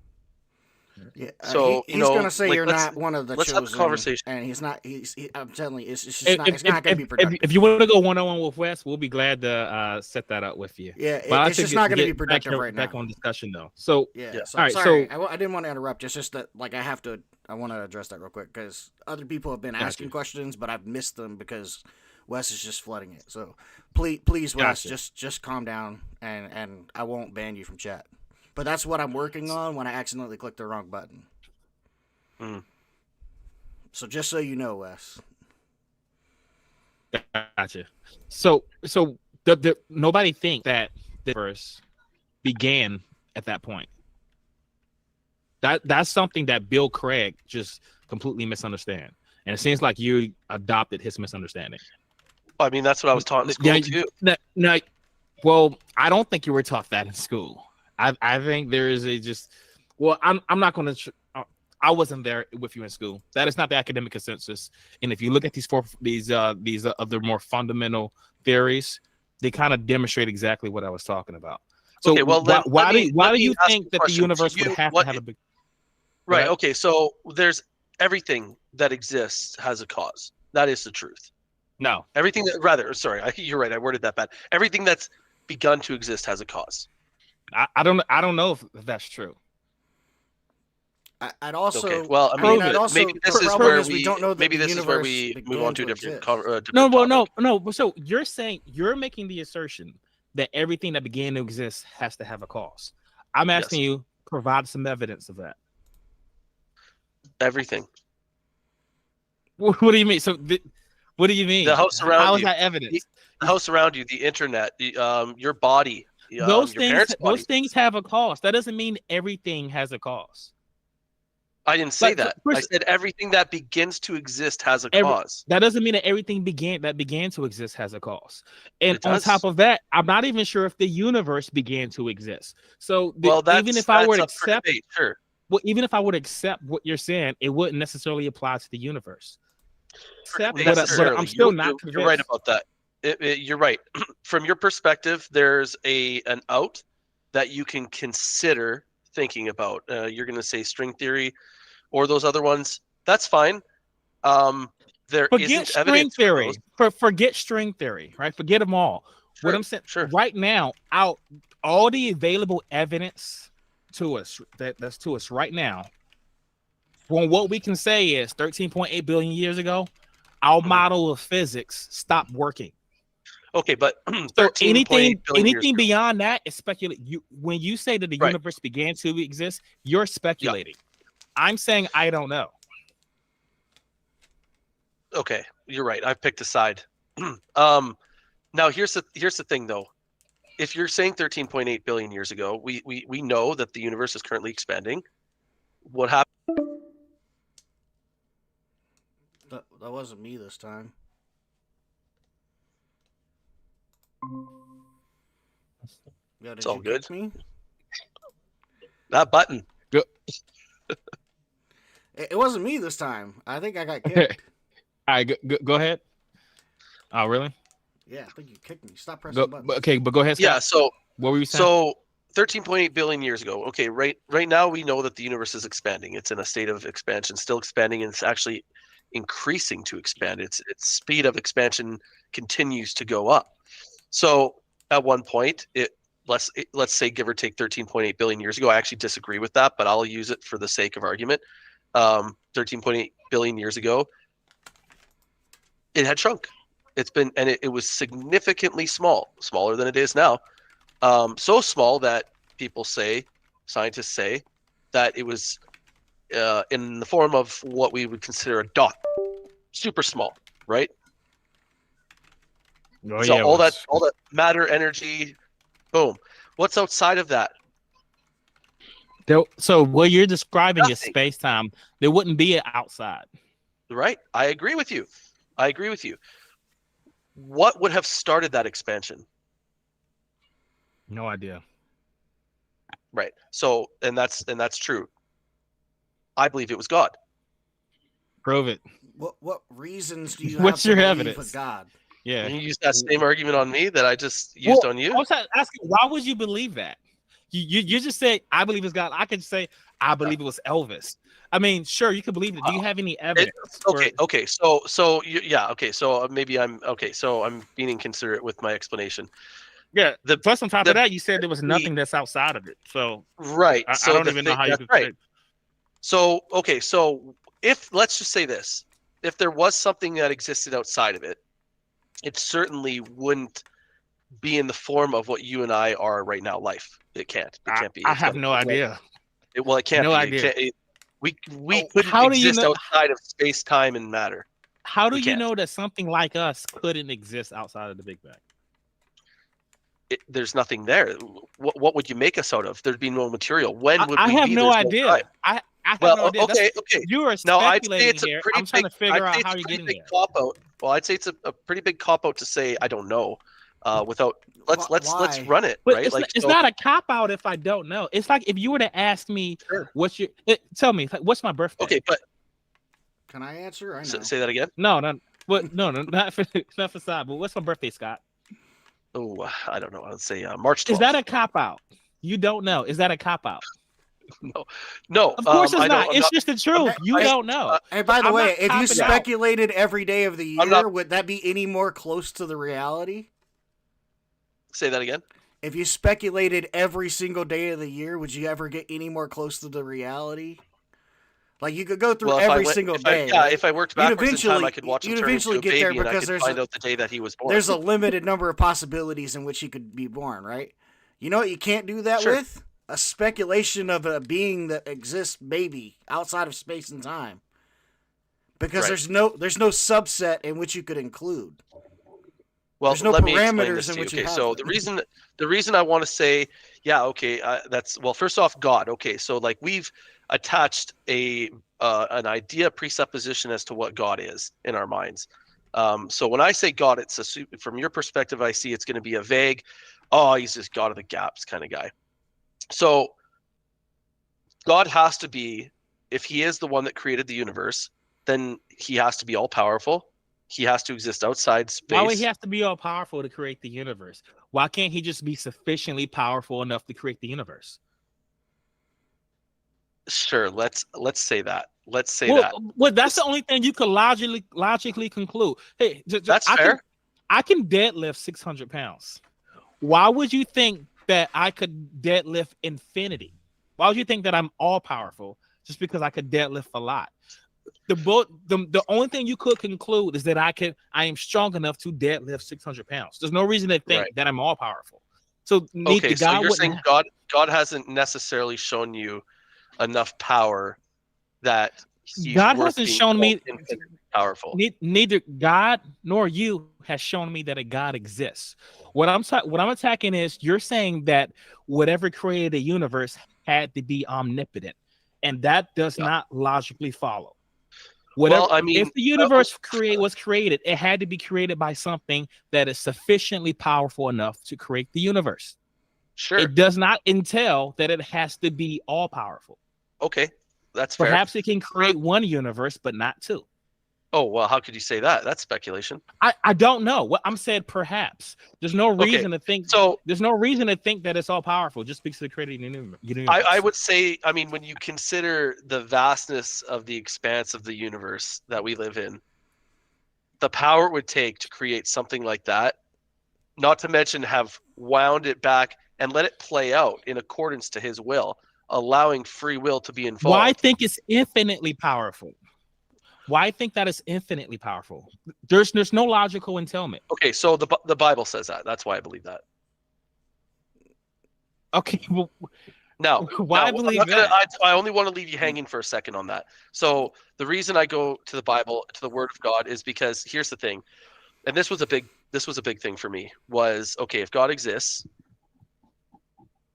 Yeah. So he's going to say you're not one of the chosen. Let's have a conversation. And he's not. I'm telling you, it's not going to be productive. If you want to go one-on-one with Wes, we'll be glad to set that up with you. Yeah, it's just not going to be productive right now. Back on discussion though. So yeah. All right. Sorry, I didn't want to interrupt. It's just that I want to address that real quick because other people have been asking questions, but I've missed them because Wes is just flooding it. So please, Wes, just calm down, and I won't ban you from chat. But that's what I'm working on when I accidentally click the wrong button. So just so you know, Wes. Gotcha. So the nobody think that the verse began at that point. That's something that Bill Craig just completely misunderstand, and it seems like you adopted his misunderstanding. I mean, that's what I was taught in school too. No, well, I don't think you were taught that in school. I think there is I'm not going to. I wasn't there with you in school. That is not the academic consensus. And if you look at these other more fundamental theories, they kind of demonstrate exactly what I was talking about. So okay, well, why do you think that the universe would have to have a big? Right. Okay. So there's everything that exists has a cause. That is the truth. No. Everything you're right. I worded that bad. Everything that's begun to exist has a cause. I don't know if that's true. I'd also. Okay. Well, I mean, maybe this is where we don't know. Maybe this is where we move on to a different. No. So you're making the assertion that everything that began to exist has to have a cause. I'm asking you, provide some evidence of that. Everything. What do you mean? So, what do you mean? The house around How is that evidence? house around you, the internet, your body, Those your things, parents' body. those things have a cost. That doesn't mean everything has a cost. I didn't say Like, that. I said everything that begins to exist has a cause. That doesn't mean that everything that began to exist has a cause. And It on does. top of that, I'm not even sure if the universe began to exist. So even if I that's were to up for accept, debate, sure. well, even if I would accept what you're saying, it wouldn't necessarily apply to the universe. But I'm still not convinced. You're right about that. You're right. From your perspective, there's an out that you can consider thinking about. You're going to say string theory or those other ones. That's fine. There Forget isn't string evidence theory. Forget string theory, right? Forget them all. Sure, what I'm saying sure. right now, all the available evidence to us that's to us right now, from what we can say is 13.8 billion years ago, our model of physics stopped working. Okay, but so anything beyond that is speculating. When you say that the universe began to exist, you're speculating. Yeah. I'm saying I don't know. Okay, you're right. I've picked a side. Now here's the thing though. If you're saying 13.8 billion years ago, we know that the universe is currently expanding. What happened? That wasn't me this time. Yeah, it's all good. Me? That button. It wasn't me this time. I think I got kicked. All right, go ahead. Oh, really? Yeah, I think you kicked me. Stop pressing the button. Okay, but go ahead, Scott. Yeah, so what were you saying? So 13.8 billion years ago. Okay, right now we know that the universe is expanding. It's in a state of expansion, still expanding, and it's actually increasing to expand. Its speed of expansion continues to go up. So at one point, let's say give or take 13.8 billion years ago. I actually disagree with that, but I'll use it for the sake of argument. 13.8 billion years ago, it had shrunk. It was significantly smaller than it is now. So small that scientists say, that it was in the form of what we would consider a dot, super small, right? Oh, so yeah, all that matter, energy, boom. What's outside of that? So what you're describing is space-time. There wouldn't be an outside. Right. I agree with you. What would have started that expansion? No idea. Right. So, and that's true. I believe it was God. Prove it. What reasons do you What's have your to evidence? believe a God? Yeah. You use that same argument on me that I just used on you? I was asking, why would you believe that? You just said, I believe it's God. I could say, I believe it was Elvis. I mean, sure, you could believe it. Do you have any evidence? Okay. So maybe so I'm being inconsiderate with my explanation. Yeah. Plus, on top of that, you said there was nothing that's outside of it. So right. I don't even know how you could say. So if let's just say this, if there was something that existed outside of it, it certainly wouldn't be in the form of what you and I are right now. Life. It can't. It can't be. I have no idea. It can't no be. idea. We couldn't exist outside of space, time, and matter. How do you know that something like us couldn't exist outside of the Big Bang? There's nothing there. What would you make us out of? There'd be no material. When would we I have be? no idea. I have no idea. Okay. You are speculating here. I'm trying to figure out how you're getting there. Well, I'd say it's a pretty big cop out to say I don't know. Without let's run it. But right? It's not a cop out if I don't know. It's like if you were to ask me, tell me what's my birthday? Okay, but can I answer? I know. Say that again. No, not for side. But what's my birthday, Scott? Oh, I don't know. I would say March 12th. Is that a cop out? You don't know. Is that a cop out? No. Of course it's not. It's just the truth. You don't know. And by the way, if you speculated every day of the year, would that be any more close to the reality? Say that again. If you speculated every single day of the year, would you ever get any more close to the reality? Like you could go through every single day. If I worked backwards in time, I could watch him turn into a baby and I could find out the day that he was born. There's a limited number of possibilities in which he could be born, right? You know what you can't do that with? A speculation of a being that exists maybe outside of space and time. Because there's no subset in which you could include. Well, There's no let me explain parameters this in to you. which you Okay, have so them. the reason I want to say, yeah, okay, that's well. First off, God. Okay, so like we've attached an idea presupposition as to what God is in our minds. So when I say God, from your perspective, I see it's going to be a vague, oh, he's just God of the gaps kind of guy. So God has to be, if he is the one that created the universe, then he has to be all powerful. He has to exist outside space. Why would he have to be all powerful to create the universe? Why can't he just be sufficiently powerful enough to create the universe? Sure, let's say that. Let's say that. Well, that's the only thing you could logically conclude. Hey, that's fair. I can deadlift 600 pounds. Why would you think that I could deadlift infinity? Why would you think that I'm all powerful just because I could deadlift a lot? The only thing you could conclude is that I am strong enough to deadlift 600 pounds. There's no reason to think that I'm all powerful. So okay, so you're saying God hasn't necessarily shown you enough power that God hasn't shown me powerful. Neither God nor you has shown me that a God exists. What I'm attacking is you're saying that whatever created the universe had to be omnipotent, and that does not logically follow. Whatever, well, I mean, if the universe was created, it had to be created by something that is sufficiently powerful enough to create the universe. Sure. It does not entail that it has to be all powerful. Okay, that's perhaps fair. It can create one universe, but not two. Oh, well, how could you say that? That's speculation. I don't know. What I'm saying, perhaps. There's no reason to think. So there's no reason to think that it's all powerful just because of creating a universe. I would say, I mean, when you consider the vastness of the expanse of the universe that we live in, the power it would take to create something like that, not to mention have wound it back and let it play out in accordance to his will, allowing free will to be involved. Well, I think it's infinitely powerful. Why I think that is infinitely powerful. There's no logical entailment. Okay, so the Bible says that. That's why I believe that. Okay, well, now why I believe that? I only want to leave you hanging for a second on that. So the reason I go to the Bible, to the Word of God, is because here's the thing, and this was a big thing for me. Was okay, if God exists,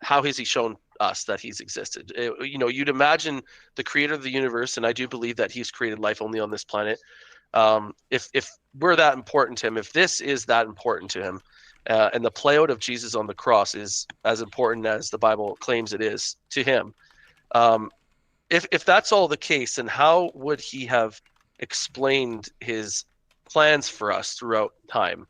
how has He shown us that He's existed? You'd imagine the creator of the universe, and I do believe that He's created life only on this planet. If we're that important to Him, if this is that important to Him, and the play out of Jesus on the cross is as important as the Bible claims it is to Him, if that's all the case, then how would He have explained His plans for us throughout time?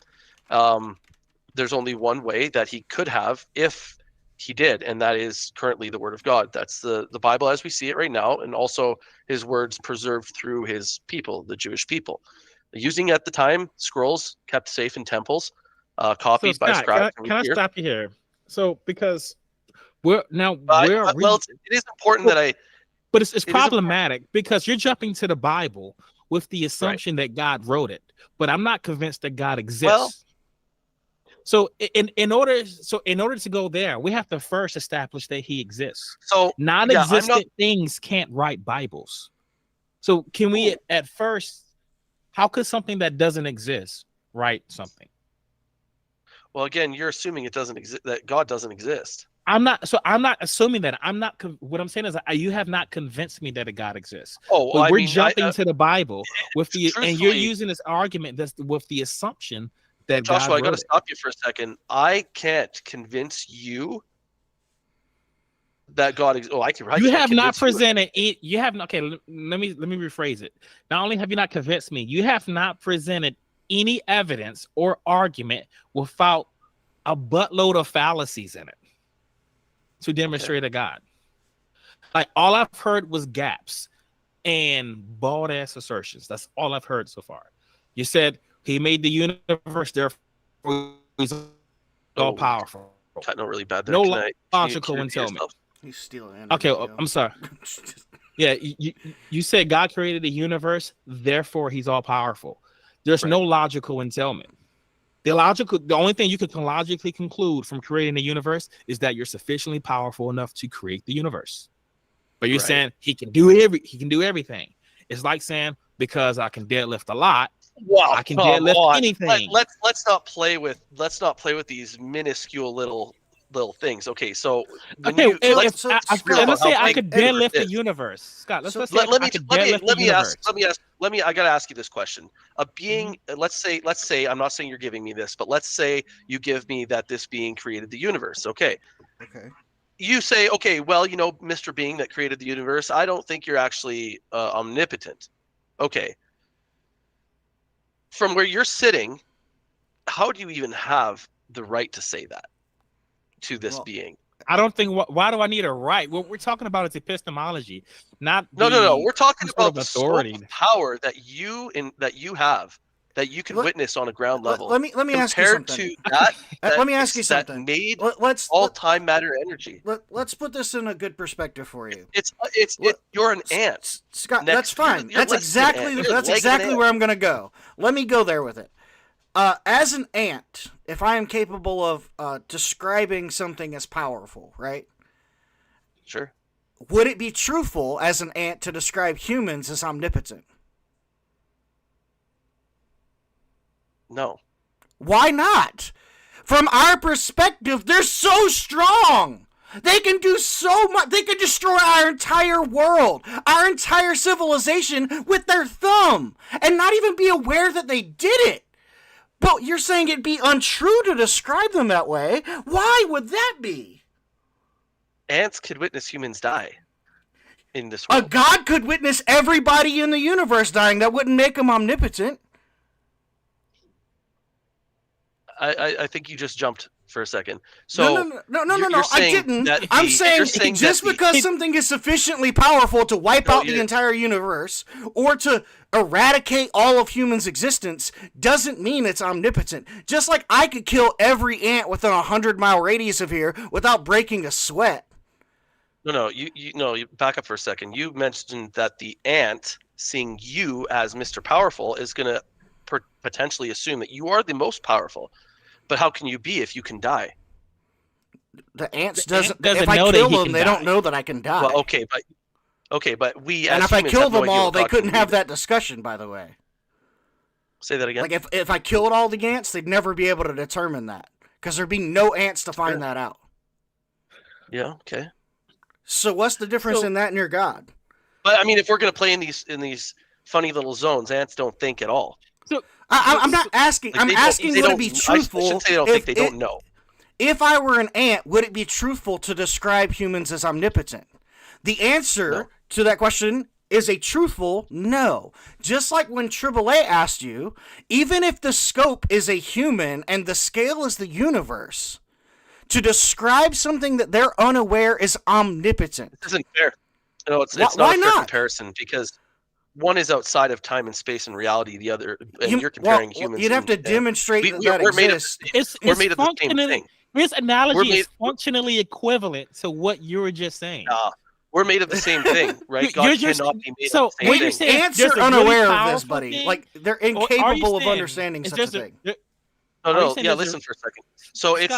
There's only one way that He could have, if He did, and that is currently the Word of God. That's the Bible as we see it right now, and also His words preserved through His people, the Jewish people. Using at the time scrolls kept safe in temples, copied by scribes. Can I stop you here? So because it is important that I. But it's problematic because you're jumping to the Bible with the assumption that God wrote it, but I'm not convinced that God exists. Well, so in order to go there, we have to first establish that He exists. So non-existent things can't write Bibles. So can we at first? How could something that doesn't exist write something? Well, again, you're assuming it doesn't exist, that God doesn't exist. I'm not assuming that. What I'm saying is you have not convinced me that a God exists. Oh, well, we're jumping to the Bible and you're using this argument with the assumption that Joshua, God I got to stop you for a second. I can't convince you that God exists. Oh, you have not presented it. You have not. Okay, let me rephrase it. Not only have you not convinced me, you have not presented any evidence or argument without a buttload of fallacies in it to demonstrate a God. Like all I've heard was gaps and bald ass assertions. That's all I've heard so far. You said He made the universe, therefore He's all powerful. Cutting out really bad there. No logical entailment. He's stealing. Okay, I'm sorry. Yeah, you said God created the universe, therefore He's all powerful. There's no logical entailment. The only thing you can logically conclude from creating the universe is that you're sufficiently powerful enough to create the universe. But you're saying He can do everything. It's like saying because I can deadlift a lot, Wow, I can deadlift anything. Let's not play with these minuscule little things. Okay, so let's say I could deadlift the is. universe, Scott. Let's So say I could deadlift the universe. I gotta ask you this question. A being, let's say, I'm not saying you're giving me this, but let's say you give me that this being created the universe. Okay. You say, okay, well, Mr. Being that created the universe, I don't think you're actually omnipotent. Okay. From where you're sitting, how do you even have the right to say that to this being? I don't think. Why do I need a right? What we're talking about is epistemology, not no. We're talking about the authority, scope of power that you have, that you can witness on a ground level. Let me ask you something. Let me ask you something. That made all time matter energy. Let's put this in a good perspective for you. You're an ant, Scott. That's fine. That's exactly where I'm gonna go. Let me go there with it. As an ant, if I am capable of describing something as powerful, right? Sure. Would it be truthful as an ant to describe humans as omnipotent? No. Why not? From our perspective, they're so strong. They can do so much. They can destroy our entire world, our entire civilization with their thumb, and not even be aware that they did it. But you're saying it'd be untrue to describe them that way. Why would that be? Ants could witness humans die in this world. A god could witness everybody in the universe dying. That wouldn't make them omnipotent. I think you just jumped for a second. So no. I didn't. I'm saying just because something is sufficiently powerful to wipe out the entire universe or to eradicate all of humans' existence doesn't mean it's omnipotent. Just like I could kill every ant within a 100-mile radius of here without breaking a sweat. No. You back up for a second. You mentioned that the ant seeing you as Mr. Powerful is going to potentially assume that you are the most powerful. But how can you be if you can die? The ants doesn't if I kill them, they don't know that I can die. Well, but we and as if I humans killed have no them idea all, what they God couldn't can have do. that discussion. By the way, say that again. Like if I killed all the ants, they'd never be able to determine that because there'd be no ants to find that out. Yeah. Okay. So what's the difference in that and your God? But I mean, if we're gonna play in these funny little zones, ants don't think at all. So I'm not asking. Like I'm asking would it be truthful? I should say they don't think. They don't know. If I were an ant, would it be truthful to describe humans as omnipotent? The answer to that question is a truthful no. Just like when AAA asked you, even if the scope is a human and the scale is the universe, to describe something that they're unaware is omnipotent. This isn't fair. No, it's not a fair comparison because one is outside of time and space and reality. The other, and you're comparing humans. You'd have to demonstrate that exists. We're made of the same thing. This analogy is functionally equivalent to what you were just saying. We're made of the same thing, right? God cannot be made of the same thing. Ants are unaware of this, buddy. Like they're incapable of understanding such a thing. No. Yeah, listen for a second. So it's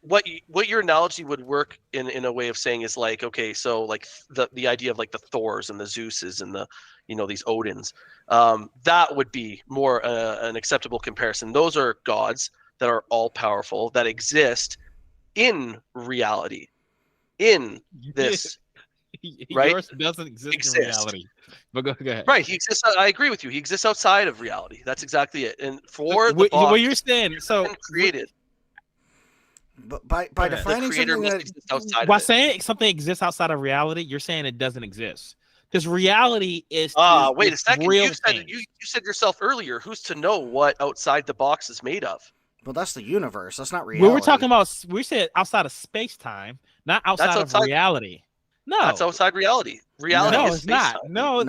what your analogy would work in a way of saying is like, okay, so like the idea of like the Thors and the Zeuses and the these Odins, that would be more an acceptable comparison. Those are gods that are all powerful that exist in reality, in this. Right? Yours doesn't exist in reality. But go ahead. Right, he exists. I agree with you. He exists outside of reality. That's exactly it. And for the box, what you're saying, so created. But by defining something that exists outside by saying something exists outside of reality, you're saying it doesn't exist. Because reality is wait a second. You said yourself earlier, who's to know what outside the box is made of? Well, that's the universe. That's not reality. We're talking about, we said outside of space-time, not outside of reality. No, that's outside reality. Reality is it's not. No,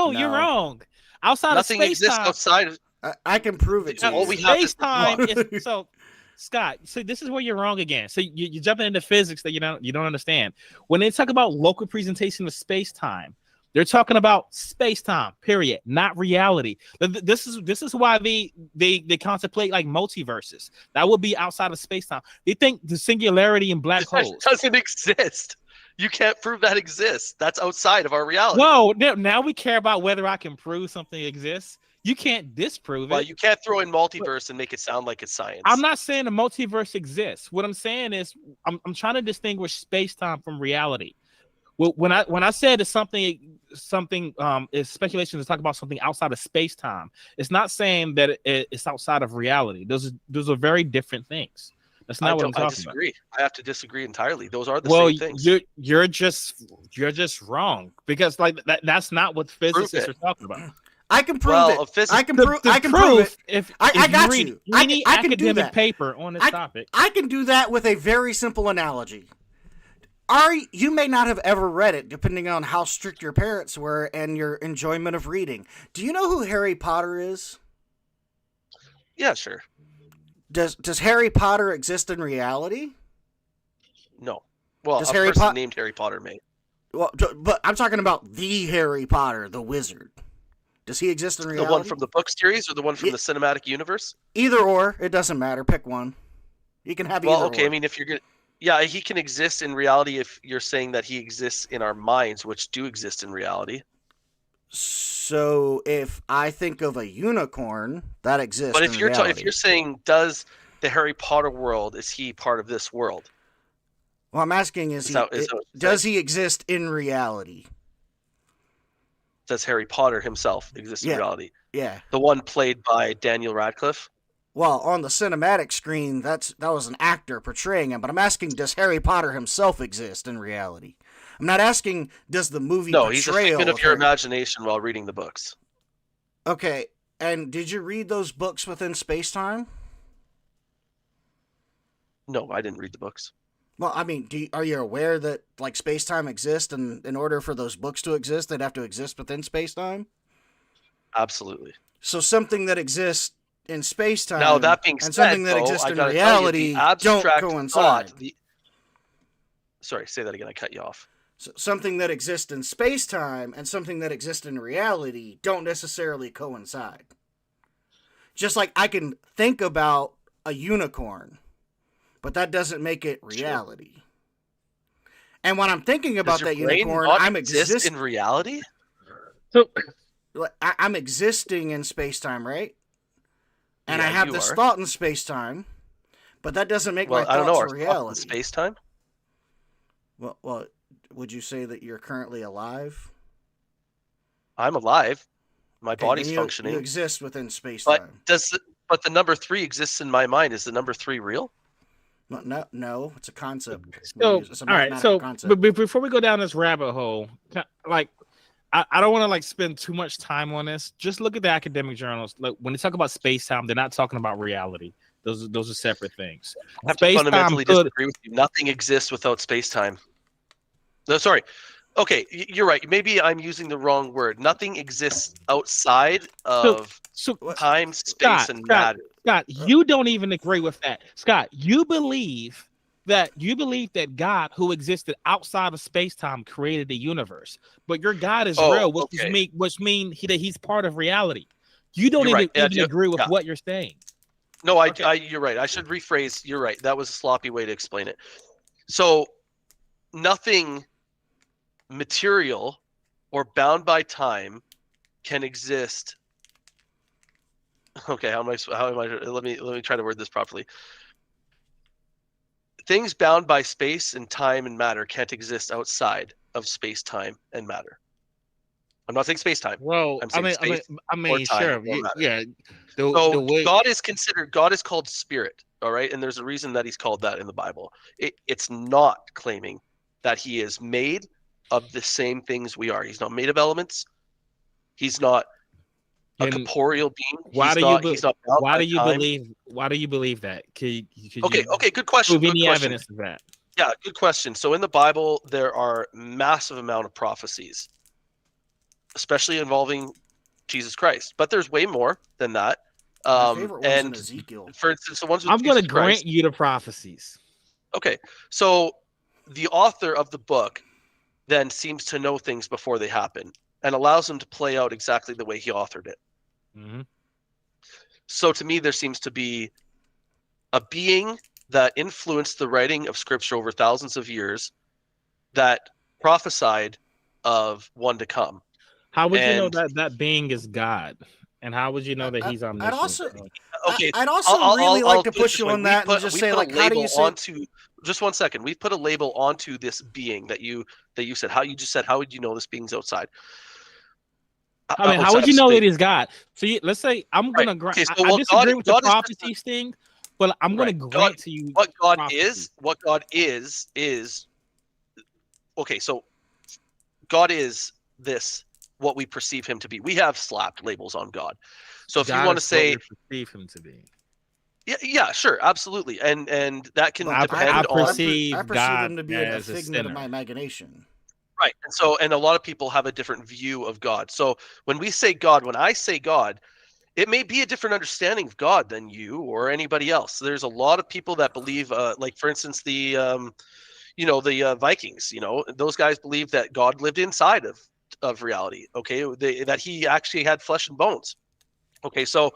you're wrong. Outside nothing of space-time, exists outside of. I can prove it. All we have space-time is so. Scott, so this is where you're wrong again. So you're jumping into physics that you don't understand. When they talk about local presentation of space-time, they're talking about space-time, period, not reality. This is why they contemplate like multiverses. That would be outside of space-time. They think the singularity in black holes doesn't exist. You can't prove that exists. That's outside of our reality. Whoa, now we care about whether I can prove something exists. You can't disprove Well, it. you can't throw in multiverse and make it sound like it's science. I'm not saying the multiverse exists. What I'm saying is I'm trying to distinguish space-time from reality. Well, when I said it's something is speculation to talk about something outside of space-time, it's not saying that it's outside of reality. Those are very different things. That's not what I'm talking about. I disagree. I have to disagree entirely. Those are the Well, same things. you're just wrong, because like that's not what physicists are talking about. I can prove Well, it. I can prove it. If I got read you. any I can do academic that. paper on this topic. I can do that with a very simple analogy. You may not have ever read it, depending on how strict your parents were and your enjoyment of reading. Do you know who Harry Potter is? Yeah, sure. Does Harry Potter exist in reality? No. Well, Does a Harry person named Harry Potter may. Well, but I'm talking about the Harry Potter, the wizard. Does he exist in reality? The one from the book series or the one from the cinematic universe? Either or, it doesn't matter. Pick one. You can have either. Well, okay. Or. I mean, if you're gonna, yeah, he can exist in reality if you're saying that he exists in our minds, which do exist in reality. So if I think of a unicorn, that exists. But if in you're reality. if you're saying, does the Harry Potter world, is he part of this world? Well, I'm asking does he exist in reality? Does Harry Potter himself exist in reality? Yeah. The one played by Daniel Radcliffe? Well, on the cinematic screen, that was an actor portraying him, but I'm asking, does Harry Potter himself exist in reality? I'm not asking, does the movie No, he's a figment of your imagination while reading the books. Okay, and did you read those books within space-time? No, I didn't read the books. Well, I mean, are you aware that like space-time exists, and in order for those books to exist, they'd have to exist within space-time? Absolutely. So something that exists in space-time, now that being and said, something that exists in reality don't coincide. Sorry, say that again. I cut you off. So something that exists in space-time and something that exists in reality don't necessarily coincide. Just like I can think about a unicorn, but that doesn't make it reality. Sure. And when I'm thinking about that unicorn, I'm existing in reality. So I'm existing in space-time, right? And I have this thought in space-time, but that doesn't make my thoughts a reality. Space-time? Well, would you say that you're currently alive? I'm alive. My body's functioning. You exist within space-time. But the number 3 exists in my mind. Is the number 3 real? No, it's a concept. So, all right. So, but before we go down this rabbit hole, like, I don't want to like spend too much time on this. Just look at the academic journals. Like when they talk about space-time, they're not talking about reality. Those are separate things. I have to fundamentally disagree with you. Nothing exists without space-time. No, sorry. Okay, you're right. Maybe I'm using the wrong word. Nothing exists outside of time, space, and matter. Scott, you don't even agree with that. Scott, you believe that God, who existed outside of space-time, created the universe. But your God is real, which means that he's part of reality. You don't even agree with what you're saying. No, you're right. I should rephrase. You're right. That was a sloppy way to explain it. So nothing material or bound by time can exist. Okay, how am I? Let me try to word this properly. Things bound by space and time and matter can't exist outside of space, time, and matter. I'm not saying space time. Well, I'm saying sure, yeah. God is called spirit, all right, and there's a reason that he's called that in the Bible. It's not claiming that he is made of the same things we are. He's not made of elements. He's not a corporeal being. Why do you believe that? Okay, good question. Prove any evidence of that? Yeah, good question. So in the Bible, there are massive amount of prophecies, especially involving Jesus Christ. But there's way more than that. My favorite one's in Ezekiel. For instance, the ones with I'm going to grant you the prophecies. Okay, so the author of the book then seems to know things before they happen and allows them to play out exactly the way he authored it. Mm-hmm. So to me, there seems to be a being that influenced the writing of scripture over thousands of years that prophesied of one to come. How would you know that being is God? And how would you know that he's I'd omniscient? also, Okay, I'd also really I'll like to put it push this you way. on that and just We say, put like, a how do you label say? onto. Just one second. We put a label onto this being that you said. How you just said? How would you know this being's outside? I mean, how Outside would of you know space. it is God? So let's say I'm Right. gonna grant. Okay. So I well, disagree with the God is just prophecies thing, but I'm gonna right. God. grant to you What prophecy. God is okay. So God is this what we perceive him to be. We have slapped labels on God. So if you God want to is what say we perceive him to be. yeah, sure, absolutely, and that can Well, I depend on I perceive perceive God him to be a as a figment of my sinner. imagination. right. And a lot of people have a different view of God. So when we say God, when I say God, it may be a different understanding of God than you or anybody else. There's a lot of people that believe, like for instance, the Vikings. Those guys believe that God lived inside of reality. Okay, that he actually had flesh and bones. Okay, so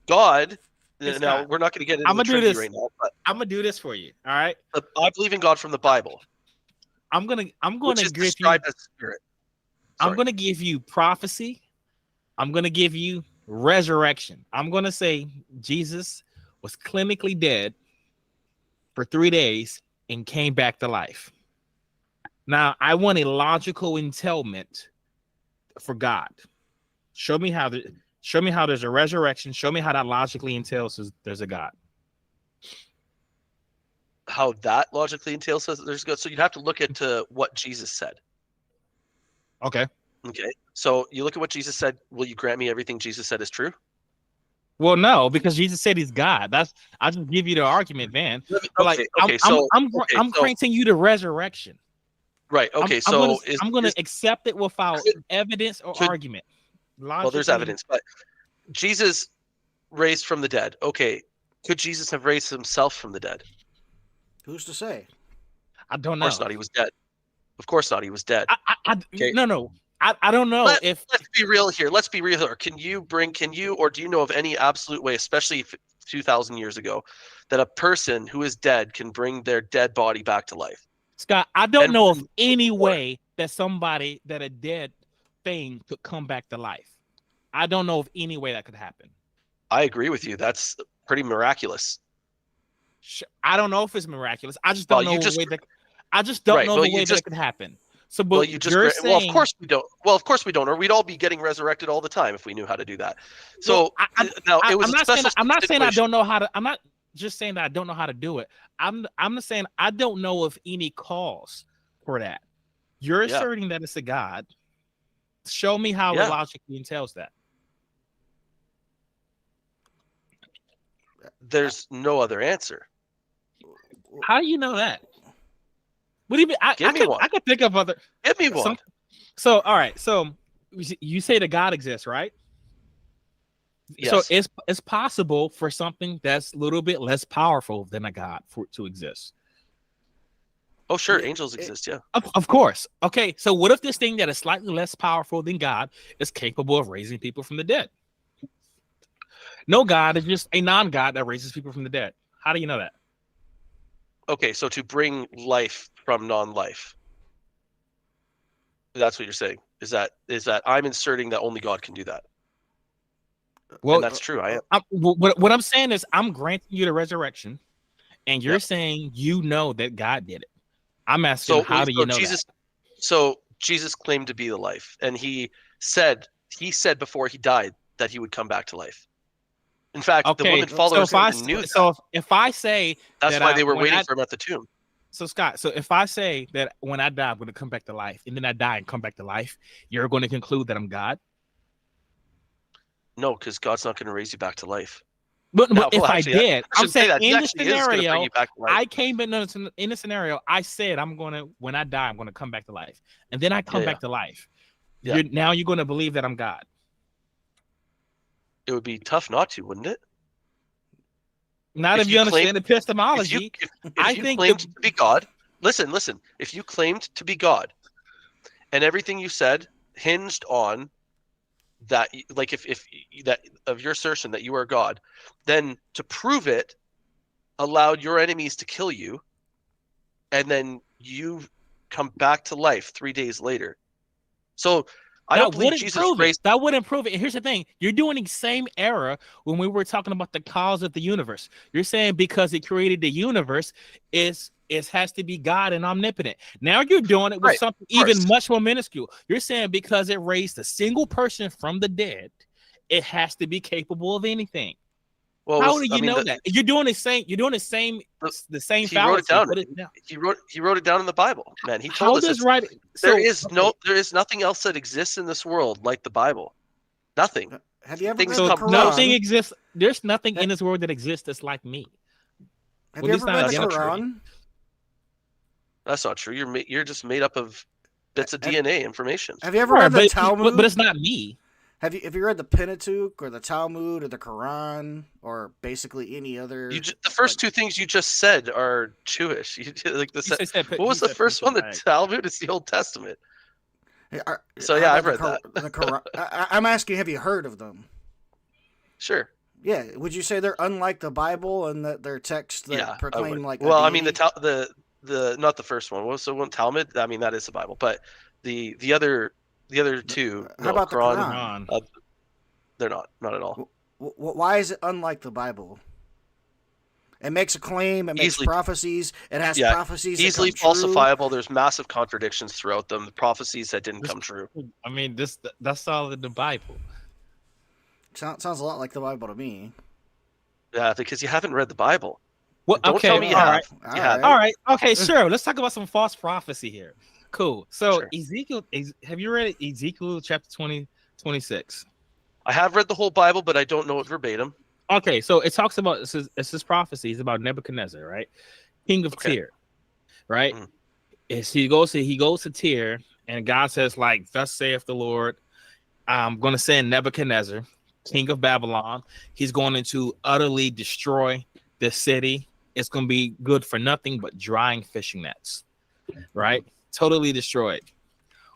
God. Hey, Now Scott, we're not going to get into I'm the gonna do Trinity this. right now, but I'm gonna do this for you. All right. I believe in God from the Bible, I'm gonna which is give you. described as spirit. I'm Sorry. gonna give you prophecy. I'm gonna give you resurrection. I'm gonna say Jesus was clinically dead for 3 days and came back to life. Now I want a logical entailment for God. Show me how there's a resurrection. Show me how that logically entails there's a God. How that logically entails that there's God. So you'd have to look at what Jesus said. Okay. Okay. So you look at what Jesus said. Will you grant me everything Jesus said is true? Well, no, because Jesus said he's God. I'll just give you the argument, man. But like, Okay. I'm granting you the resurrection. Right. Okay. So I'm gonna accept it without evidence or argument. Well, there's evidence, but Jesus raised from the dead. Okay. Could Jesus have raised himself from the dead? Who's to say? I don't Of course know. not. He was dead. Of course not. He was dead. Okay. No. I don't know Let's be real here. Let's be real here. Can you, or do you know of any absolute way, especially 2,000 years ago, that a person who is dead can bring their dead body back to life? Scott, I don't know of any way that a dead thing could come back to life. I don't know of any way that could happen. I agree with you. That's pretty miraculous. I don't know if it's miraculous. I just don't know the way that. I just don't know the way that could happen. So, but you're saying, well, of course we don't. Well, of course we don't. Or we'd all be getting resurrected all the time if we knew how to do that. So now it was I'm not saying I don't know how to. I'm not just saying that I don't know how to do it. I'm just saying I don't know of any cause for that. You're asserting that it's a God. Show me how it logically entails that. There's no other answer. How do you know that? What do you mean? I could think of other. Give me one. So, all right. So, you say that God exists, right? Yes. So it's possible for something that's a little bit less powerful than a God to exist. Oh, sure. Angels exist. Yeah. Of course. Okay. So what if this thing that is slightly less powerful than God is capable of raising people from the dead? No God is just a non-God that raises people from the dead. How do you know that? Okay, so to bring life from non-life. That's what you're saying. Is that I'm inserting that only God can do that. Well, and that's true. I am. What I'm saying is I'm granting you the resurrection, and you're saying you know that God did it. I'm asking, how do you know that? So Jesus claimed to be the life, and he said before he died that he would come back to life. In fact, the woman followers knew that. So if I say that's why they were waiting for him at the tomb. So Scott, so if I say that when I die, I'm going to come back to life, and then I die and come back to life, you're going to conclude that I'm God? No, because God's not going to raise you back to life. But if I did, I'm saying in the scenario, I came in the scenario, I said when I die, I'm going to come back to life, and then I come back to life. Now you're going to believe that I'm God. It would be tough not to, wouldn't it? Not if you understand epistemology. If you claimed to be God, listen. If you claimed to be God, and everything you said hinged on that, like if that of your assertion that you are God, then to prove it allowed your enemies to kill you, and then you come back to life 3 days later. So I don't believe Jesus raised. That wouldn't prove it. And here's the thing: you're doing the same error when we were talking about the cause of the universe. You're saying because it created the universe, it has to be God and omnipotent. Now you're doing it with something even much more minuscule. You're saying because it raised a single person from the dead, it has to be capable of anything. Well, how do you know that? You're doing the same. You're doing the same. The same. He wrote it down. He wrote it down in the Bible. Man, he told us. There is nothing else that exists in this world like the Bible. Nothing. Have you ever read the Quran? Nothing exists. There's nothing in this world that exists that's like me. Have you ever read the Quran? That's not true. You're just made up of bits of DNA information. Have you ever read the Talmud? But it's not me. Have you read the Pentateuch or the Talmud or the Quran or basically any other? The first two things you just said are Jewish. What was the first one? The Talmud. It's the Old Testament. I've read that. The Quran. I'm asking, have you heard of them? Sure. Yeah. Would you say they're unlike the Bible and that they're texts that proclaim like? Well, I mean the not the first one. What was the one? Talmud. I mean that is the Bible, but the other two. How about the Quran? They're not at all. Why is it unlike the Bible? It makes a claim. It makes prophecies. It has prophecies easily falsifiable. There's massive contradictions throughout them. The prophecies that didn't come true. I mean, that's all in the Bible. Sounds a lot like the Bible to me. Yeah, because you haven't read the Bible. Well, Don't tell me you have. All right. Okay, sure. Let's talk about some false prophecy here. Cool. So Ezekiel, have you read Ezekiel chapter 26? I have read the whole Bible, but I don't know it verbatim. Okay, so it talks about it's this prophecy. It's about Nebuchadnezzar, right? King of Tyre, right? He goes to Tyre, and God says, like, thus saith the Lord, I'm going to send Nebuchadnezzar, king of Babylon. He's going to utterly destroy the city. It's going to be good for nothing but drying fishing nets, right? Totally destroyed.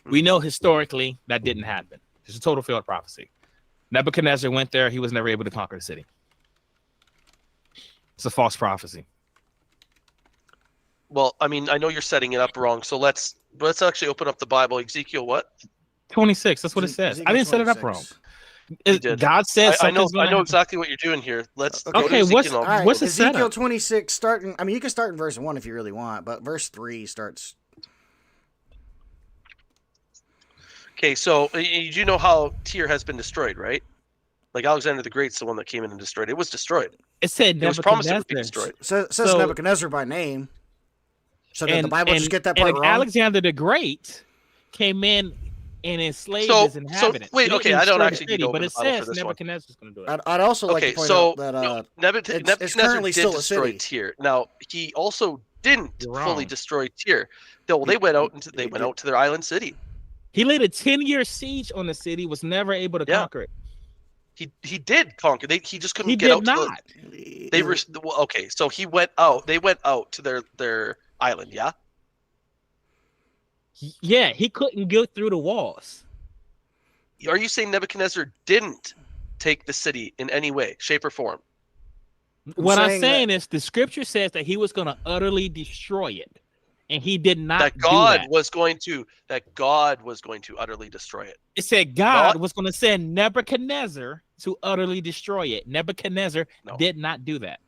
We know historically that didn't happen. It's a total failed prophecy. Nebuchadnezzar went there. He was never able to conquer the city. It's a false prophecy. Well, I mean, I know you're setting it up wrong. So let's actually open up the Bible. Ezekiel what? 26. That's what it says. I didn't set it up wrong. God says I know exactly what you're doing here. Let's okay. What's the Ezekiel setup? 26 starting? I mean, you can start in verse 1 if you really want, but verse 3 starts. Okay, so you do know how Tyre has been destroyed, right? Like Alexander the Great's the one that came in and destroyed it. It was destroyed. It said it was promised it would be destroyed. So it says Nebuchadnezzar by name. So did the Bible just get that part wrong? Alexander the Great came in and enslaved his inhabitants. Wait, okay, I don't actually know, but it says Nebuchadnezzar's going to do it. I'd also like to point out that Nebuchadnezzar did destroy Tyre. Now he also didn't fully destroy Tyre. They went out to their island city. He laid a 10-year siege on the city. Was never able to conquer it. He did conquer. He just couldn't get out. They were okay. So he went out. They went out to their island. Yeah. Yeah, he couldn't get through the walls. Are you saying Nebuchadnezzar didn't take the city in any way, shape, or form? What I'm saying is the scripture says that he was going to utterly destroy it, and he did not. That God was going to utterly destroy it. It said God was going to send Nebuchadnezzar to utterly destroy it. Nebuchadnezzar did not do that.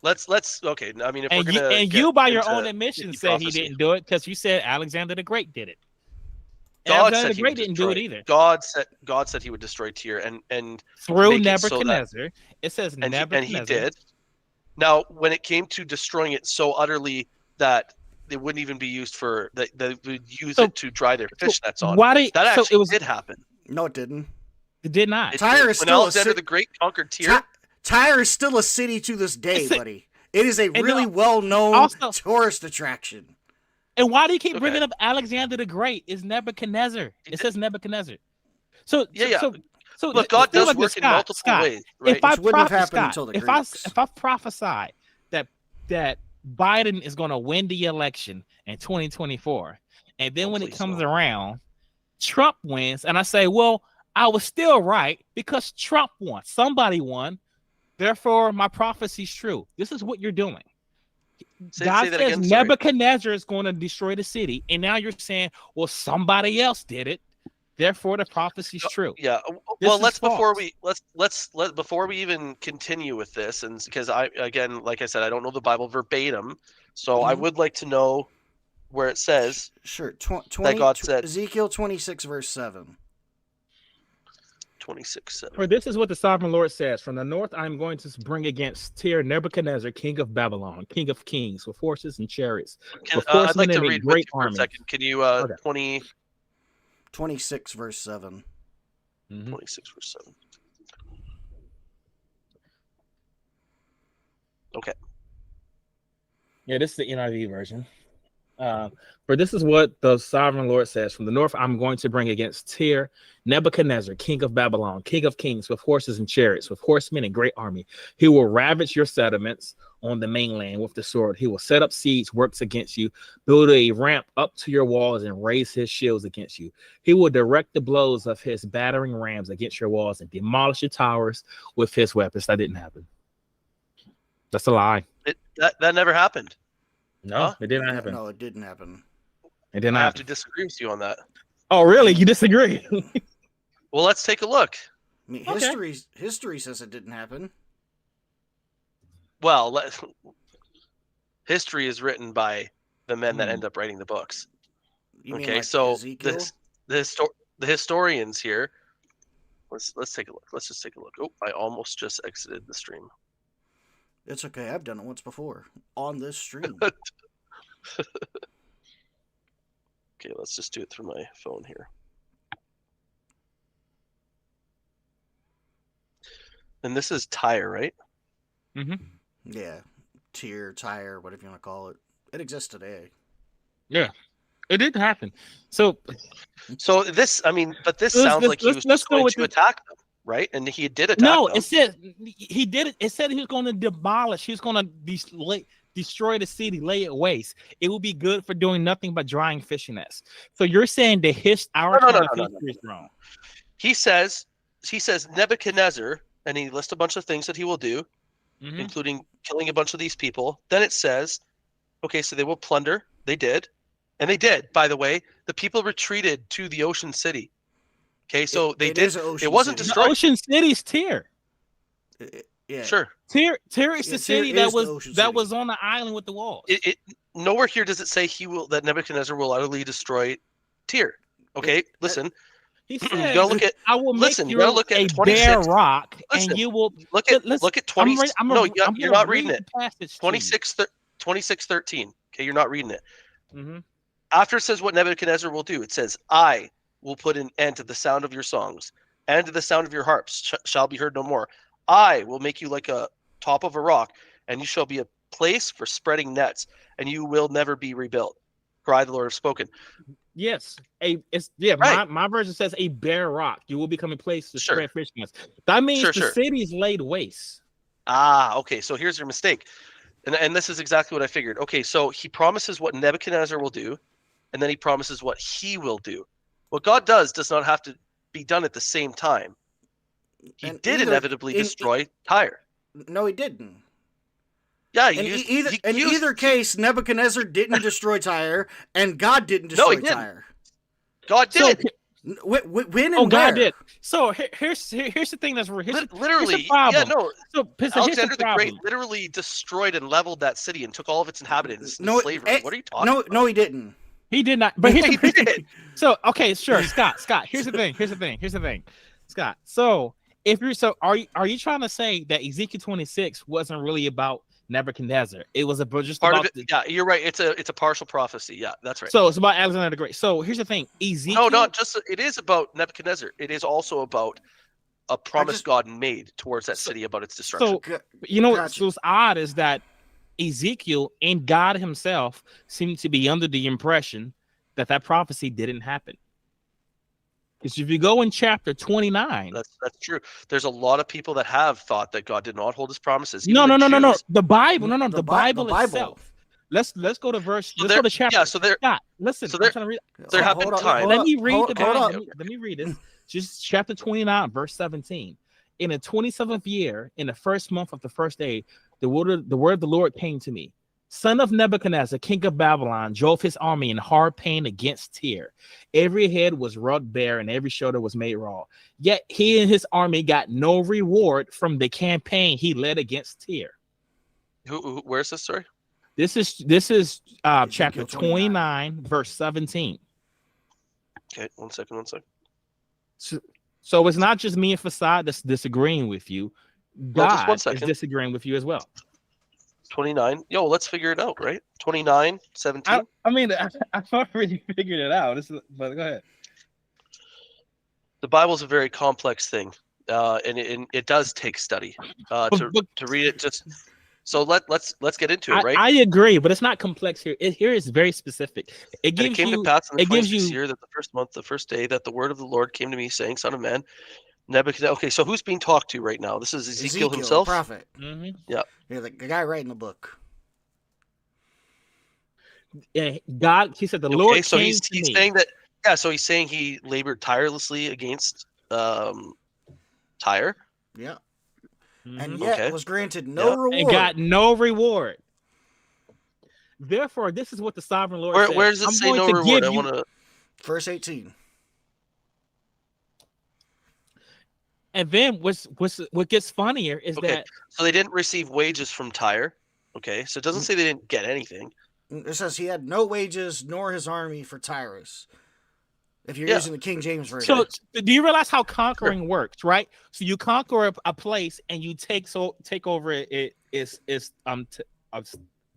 Let's okay. I mean, if you by your own admission said he didn't do it because you said Alexander the Great did it. Alexander the Great didn't do it either. God said he would destroy Tyre and through Nebuchadnezzar. It says Nebuchadnezzar, and he did. Now, when it came to destroying it so utterly that it wouldn't even be used for they would use it to dry their fish nets on. Did happen. No, it didn't. It did not. Tyre is when still Alexander the Great conquered Tyre. Tyre is still a city to this day, buddy. It is a really well-known tourist attraction. And why do you keep bringing up Alexander the Great? It's Nebuchadnezzar. It says Nebuchadnezzar. So look, God does work in multiple ways, right? If I prophesy that Biden is going to win the election in 2024, and then when it comes around, Trump wins, and I say, well, I was still right because Trump won. Somebody won. Therefore, my prophecy's true. This is what you're doing. God says Nebuchadnezzar is going to destroy the city, and now you're saying, well, somebody else did it. Therefore, the prophecy is true. Yeah. This Well, is let's before false. we before we even continue with this, and because like I said, I don't know the Bible verbatim, so I Mhm. would like to know where it says Sure. that God said Ezekiel 26 verse 7. 26:7. For this is what the sovereign Lord says: From the north, I am going to bring against Tyre Nebuchadnezzar, king of Babylon, king of kings, with horses and chariots, with I'd like horsemen to and a read with great you for a army. second. Can you Okay. 26 verse 7. 26 verse 7? Okay. Yeah, this is the NIV version. For this is what the sovereign Lord says: From the north, I'm going to bring against Tyre Nebuchadnezzar, king of Babylon, king of kings, with horses and chariots, with horsemen and great army. He will ravage your settlements on the mainland with the sword. He will set up siege works against you, build a ramp up to your walls, and raise his shields against you. He will direct the blows of his battering rams against your walls and demolish your towers with his weapons. That didn't happen. That's a lie. That never happened. No, Huh? it did not happen. No, it didn't happen. It did I not. have to disagree with you on that. Oh, really? You disagree? Well, let's take a look. I mean, Okay. history says it didn't happen. Well, history is written by the men that end up writing the books. You mean Okay, like so Ezekiel? the historians here. Let's take a look. Let's just take a look. Oh, I almost just exited the stream. It's okay. I've done it once before on this stream. Okay, let's just do it through my phone here. And this is Tyre, right? Yeah. Tyre, whatever you want to call it. It exists today. Yeah, it did happen. So this, I mean, but this Let's- sounds let's- like he was let's just go going with to the- attack them, right? And he did attack no, them. it said he did it. It said he was going to demolish. He was going to destroy the city, lay it waste. It will be good for doing nothing but drying fishing nets. So you're saying that our No, account of no. history is wrong? He says Nebuchadnezzar, and he lists a bunch of things that he will do, including killing a bunch of these people. Then it says, okay, so they will plunder. They did. And they did, by the way. The people retreated to the Ocean City. Okay, so they did. It wasn't City. destroyed. The Ocean City's Tyre. Yeah. Sure. Tyre is the city that was on the island with the walls. It nowhere here does it say that Nebuchadnezzar will utterly destroy Tyre. Okay, listen. He You said, gotta look at. "I will make Listen, you you gotta look at a 26. bare rock, Listen, and you will look at 20. No, you're not reading it. 26:13. Okay, you're not reading it. After it says what Nebuchadnezzar will do, it says, "I will put an end to the sound of your songs, and to the sound of your harps shall be heard no more. I will make you like a top of a rock, and you shall be a place for spreading nets, and you will never be rebuilt. For I, the Lord, have spoken." Yes, Right. My version says a bare rock. You will become a place to Sure. spread fish nets. That means Sure, the sure. city is laid waste. Okay. So here's your mistake. And this is exactly what I figured. Okay, so he promises what Nebuchadnezzar will do, and then he promises what he will do. What God does not have to be done at the same time. He did inevitably destroy Tyre. No, he didn't. Yeah, In either case, Nebuchadnezzar didn't destroy Tyre, and God didn't destroy Tyre. God did. When and God where? did. So here's the thing that's literally. here's the problem. Yeah, no. So Alexander the Great literally destroyed and leveled that city and took all of its inhabitants into slavery. What are you talking about? No, he didn't. He did not. But He did. So okay, sure, Scott. Here's the thing. Scott. So are you trying to say that Ezekiel 26 wasn't really about Nebuchadnezzar? It was just Part about of it. Yeah, you're right. It's a partial prophecy. Yeah, that's right. So it's about Alexander the Great. So here's the thing. Ezekiel. No, not just. It is about Nebuchadnezzar. It is also about a promise God made towards that city about its destruction. So you know what's odd is that Ezekiel and God himself seem to be under the impression that prophecy didn't happen. Because if you go in chapter 29, that's true. There's a lot of people that have thought that God did not hold his promises. No. The Bible, the Bible itself. Let's go to verse. Let's go to chapter. Yeah. So there. Scott, listen. So there have been times. Let me read the Bible. Let me read it. Just chapter 29, verse 17. In the 27th year, in the first month of the first day, the word of the Lord came to me, son of Nebuchadnezzar, king of Babylon, drove his army in hard pain against Tyre. Every head was rubbed bare and every shoulder was made raw. Yet he and his army got no reward from the campaign he led against Tyre. Where's this story? This is chapter 29, verse 17. Okay, one second. So it's not just me and Facade that's disagreeing with you. God is disagreeing with you as well. 29. Yo, let's figure it out, right? 29, 17. I've already figured it out. But go ahead. The Bible's a very complex thing, and it does take study to read it. Just so let's get into it, right? I agree, but it's not complex here. Here is very specific. It came to pass in the 26th year that the first month, the first day, that the word of the Lord came to me, saying, "Son of man, Nebuchadnezzar." Okay, so who's being talked to right now? This is Ezekiel himself, the prophet. Mm-hmm. Yeah, the guy writing the book. Yeah, God, he said, the Lord. So he's saying that. Yeah, so he's saying he labored tirelessly against Tyre. Yeah. And yet was granted no reward. And got no reward. Therefore, this is what the sovereign Lord said. Where does it say no reward? I want to. Verse 18. And then what gets funnier is that. So they didn't receive wages from Tyre. Okay, so it doesn't say they didn't get anything. It says he had no wages nor his army for Tyrus. If you're using the King James version. So do you realize how conquering works, right? So you conquer a place and you take over it is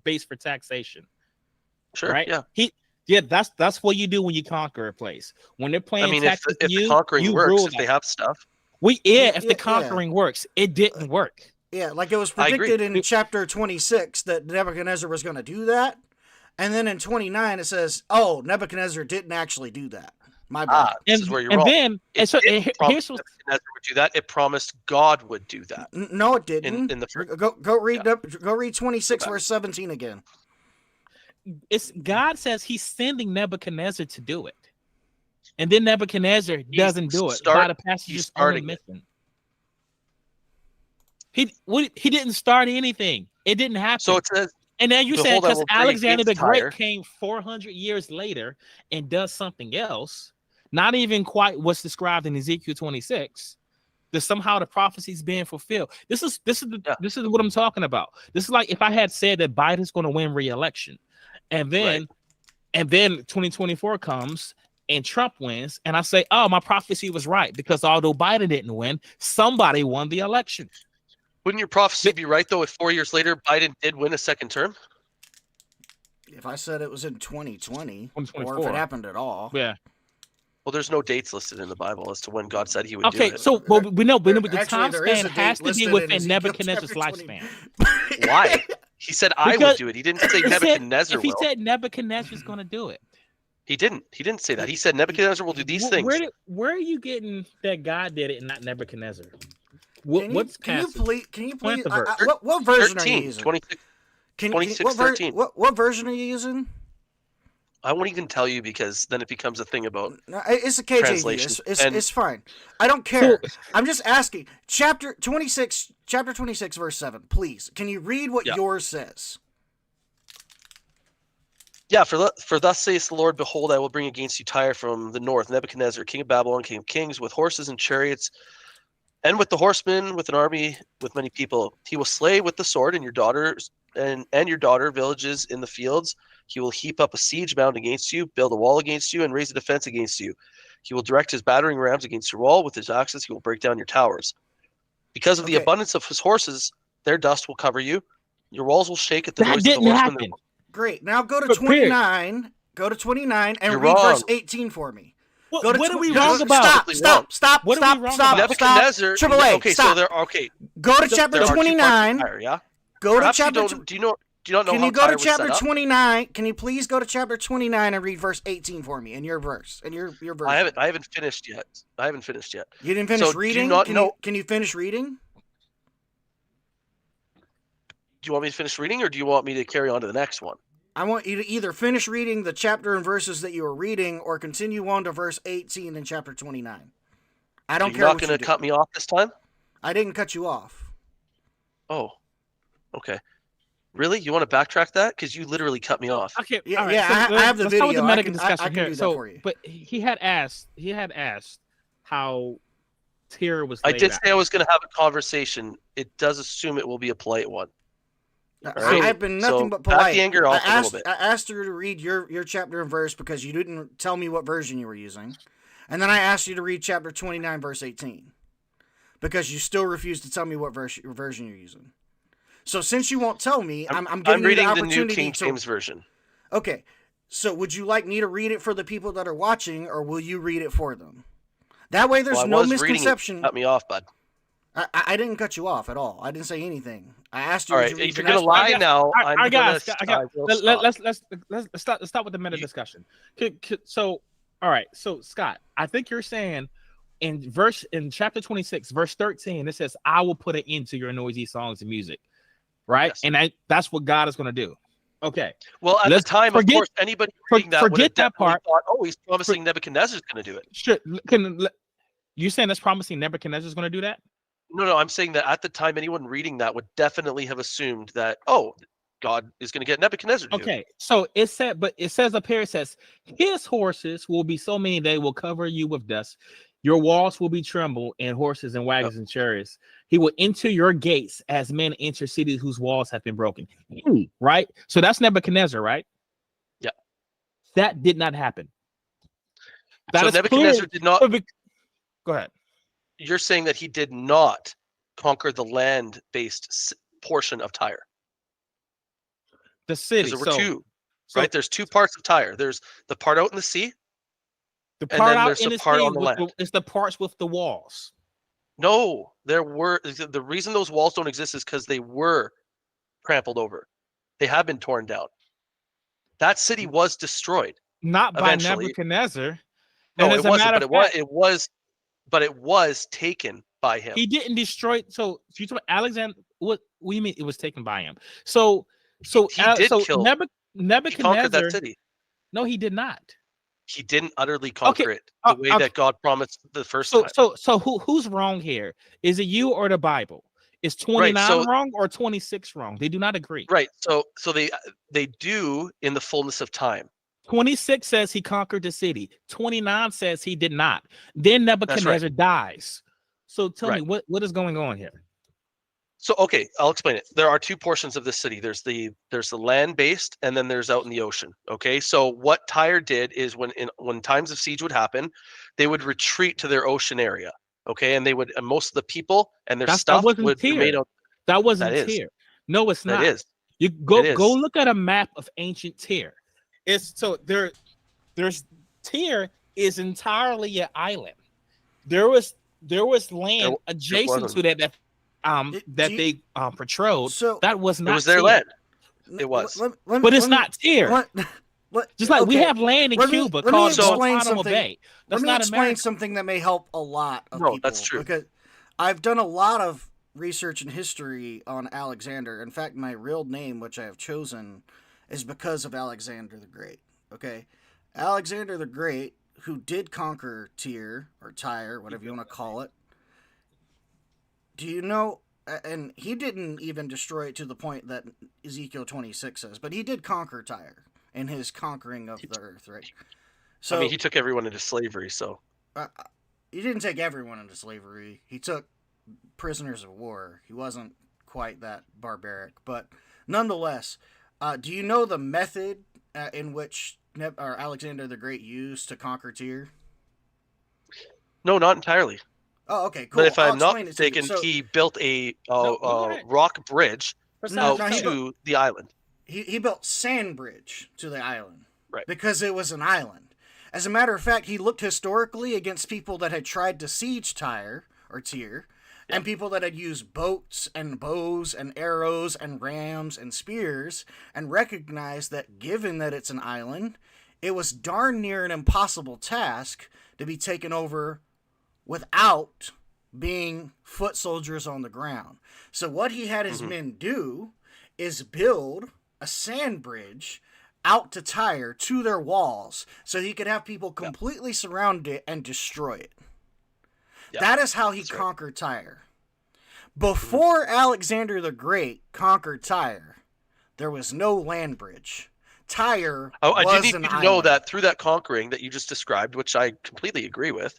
base for taxation. Sure. Right? Yeah. That's what you do when you conquer a place. When they're playing taxes, if the conquering works, if they have stuff. If the conquering works, it didn't work. Yeah, like it was predicted in chapter 26 that Nebuchadnezzar was going to do that. And then in 29 it says, "Oh, Nebuchadnezzar didn't actually do that." My bad. This is where you're wrong. Then, here's what Nebuchadnezzar would do that. It promised God would do that. No, it didn't. In the first, go read 26 verse 17 again. It's God says he's sending Nebuchadnezzar to do it, and then Nebuchadnezzar doesn't do it. By the passage's own admission. He didn't start anything. It didn't happen. So it says. And then you said because Alexander the Great came 400 years later and does something else, not even quite what's described in Ezekiel 26, that somehow the prophecy's being fulfilled. This is what I'm talking about. This is like if I had said that Biden's going to win re-election, and then 2024 comes and Trump wins, and I say, "Oh, my prophecy was right," because although Biden didn't win, somebody won the election. Wouldn't your prophecy be right, though, if 4 years later Biden did win a second term? If I said it was in 2020, or if it happened at all. Yeah. Well, there's no dates listed in the Bible as to when God said he would do it. Okay, so we know the time span has to be within Nebuchadnezzar's lifespan. Why? He said I would do it. He didn't say Nebuchadnezzar will. He said Nebuchadnezzar's going to do it. He didn't say that. He said Nebuchadnezzar will do these things. Where are you getting that God did it and not Nebuchadnezzar? Can you please? What version 13, are you using? 26, 13. What version are you using? I won't even tell you because then it becomes a thing about. No, it's a KJV. It's fine. I don't care. I'm just asking. Chapter 26, verse 7. Please, can you read what yours says? Yeah, for thus says the Lord, behold, I will bring against you Tyre from the north, Nebuchadnezzar, king of Babylon, king of kings, with horses and chariots. And with the horsemen, with an army, with many people, he will slay with the sword, and your daughters and your daughter villages in the fields. He will heap up a siege mound against you, build a wall against you, and raise a defense against you. He will direct his battering rams against your wall. With his axes, he will break down your towers. Because of the abundance of his horses, their dust will cover you. Your walls will shake at the noise of the horsemen. Great. Now go to 29. Go to 29 and read verse 18 for me. What are we wrong about? Stop. Nebuchadnezzar. Triple A. Okay, stop. so there. Okay. Go to chapter 29. Yeah. Go to chapter. Do you not know can how you go to Tyre chapter 29? Can you please go to chapter 29 and read verse 18 for me in your verse? In your verse. I haven't finished yet. You didn't finish reading? Can you finish reading? Do you want me to finish reading, or do you want me to carry on to the next one? I want you to either finish reading the chapter and verses that you were reading or continue on to verse 18 in chapter 29. I don't care. You're not going to cut me off this time? I didn't cut you off. Oh, okay. Really? You want to backtrack that? Because you literally cut me off. Okay, Yeah, all right. yeah, So I have the let's start with video. the I meta can discussion do here. that for you. But he had asked how Tyr was I laid did out. say I was going to have a conversation. It does assume it will be a polite one. All right? I've been So nothing but back polite. the anger off a little bit. I asked her to read your chapter and verse because you didn't tell me what version you were using, and then I asked you to read chapter 29, verse 18, because you still refused to tell me what version you're using. So since you won't tell me, I'm giving you the reading opportunity the new King James version. Okay, so would you like me to read it for the people that are watching, or will you read it for them? That way, there's no misconception. Cut me off, bud. I didn't cut you off at all. I didn't say anything. I asked you. All right, if you're gonna lie now, I'm gonna. Let's start with the meta discussion. So, all right. So, Scott, I think you're saying in chapter 26, verse 13, it says, "I will put an end to your noisy songs and music." Right, yes. And that's what God is going to do. Okay. Well, at the time, of course, anybody reading that would have definitely thought, "Oh, he's promising Nebuchadnezzar's going to do it." Sure. You saying that's promising Nebuchadnezzar's going to do that? No, I'm saying that at the time, anyone reading that would definitely have assumed that, oh, God is going to get Nebuchadnezzar to do it. Okay, so it says up here, it says, his horses will be so many they will cover you with dust. Your walls will be trembled, and horses and wagons and chariots. He will enter your gates as men enter cities whose walls have been broken. Right? So that's Nebuchadnezzar, right? Yeah. That did not happen. So Nebuchadnezzar did not. Go ahead. You're saying that he did not conquer the land-based portion of Tyre. The city. There were two, right? There's two parts of Tyre. There's the part out in the sea, the part and then out there's in the the part sea on the land. It's the parts with the walls. No, the reason those walls don't exist is because they were trampled over. They have been torn down. That city was destroyed. Not eventually. By Nebuchadnezzar. No, it wasn't, but it was taken by him. He didn't destroy. So you talk about Alexander. What do you mean it was taken by him? So he did kill. Nebuchadnezzar. He conquered that city. No, he did not. He didn't utterly conquer it the way that God promised the first time. So who's wrong here? Is it you or the Bible? Is 29 wrong or 26 wrong? They do not agree. Right. So they do in the fullness of time. 26 says he conquered the city. 29 says he did not. Then Nebuchadnezzar dies. So tell me what is going on here? So okay, I'll explain it. There are two portions of the city. There's the land-based, and then there's out in the ocean. Okay, so what Tyre did is when times of siege would happen, they would retreat to their ocean area. Okay, and most of the people and their stuff would be made out. That wasn't Tyre. No, it's not. That is. You go look at a map of ancient Tyre. It's so there's Tyre is entirely an island. There was land adjacent to that they patrolled. So that was not. It was their land. It was, but it's not Tyre. Just like we have land in Cuba called Guantanamo Bay. Let me explain something that may help a lot of people. That's true. Because I've done a lot of research and history on Alexander. In fact, my real name, which I have chosen, is because of Alexander the Great. Okay, Alexander the Great, who did conquer Tyre, whatever you want to call it. Do you know? And he didn't even destroy it to the point that Ezekiel 26 says, but he did conquer Tyre in his conquering of the earth, right? So I mean, he took everyone into slavery. So he didn't take everyone into slavery. He took prisoners of war. He wasn't quite that barbaric, but nonetheless. Do you know the method in which Alexander the Great used to conquer Tyre? No, not entirely. Oh, okay, cool. But if I'm not mistaken, he built a rock bridge out to the island. He built sand bridge to the island, right? Because it was an island. As a matter of fact, he looked historically against people that had tried to siege Tyre, and people that had used boats and bows and arrows and rams and spears, and recognized that given that it's an island, it was darn near an impossible task to be taken over without being foot soldiers on the ground. So what he had his men do is build a sand bridge out to Tyre to their walls so he could have people completely surround it and destroy it. That is how he conquered Tyre. Before Alexander the Great conquered Tyre, there was no land bridge. Tyre I do was need an you to island. know that through that conquering that you just described, which I completely agree with,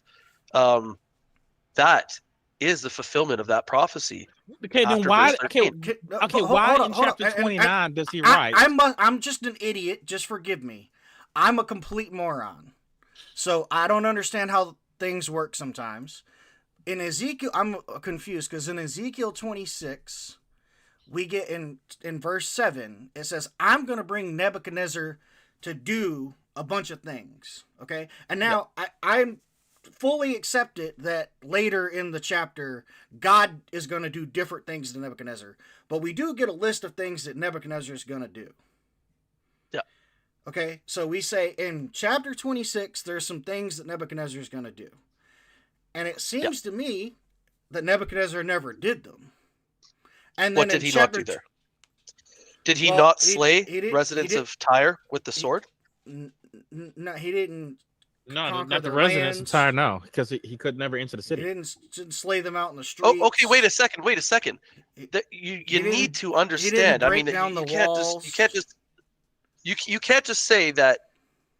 that is the fulfillment of that prophecy. Okay, then After why? verse Okay, 13. okay. But Why hold in on, hold on. chapter 29 does he write? I'm just an idiot. Just forgive me. I'm a complete moron. So I don't understand how things work sometimes. In Ezekiel, I'm confused because in Ezekiel 26, we get in verse 7, it says, I'm going to bring Nebuchadnezzar to do a bunch of things. Okay? And now I'm fully accepted that later in the chapter, God is going to do different things to Nebuchadnezzar. But we do get a list of things that Nebuchadnezzar is going to do. Yeah. Okay? So we say in chapter 26, there's some things that Nebuchadnezzar is going to do. And it seems to me that Nebuchadnezzar never did them. And then What did he not do there? Did he not slay residents of Tyre with the sword? No, he didn't. No, not the residents of Tyre. No, because he could never enter the city. He didn't slay them out in the streets. Oh, okay. Wait a second. You need to understand. I mean, you can't just say that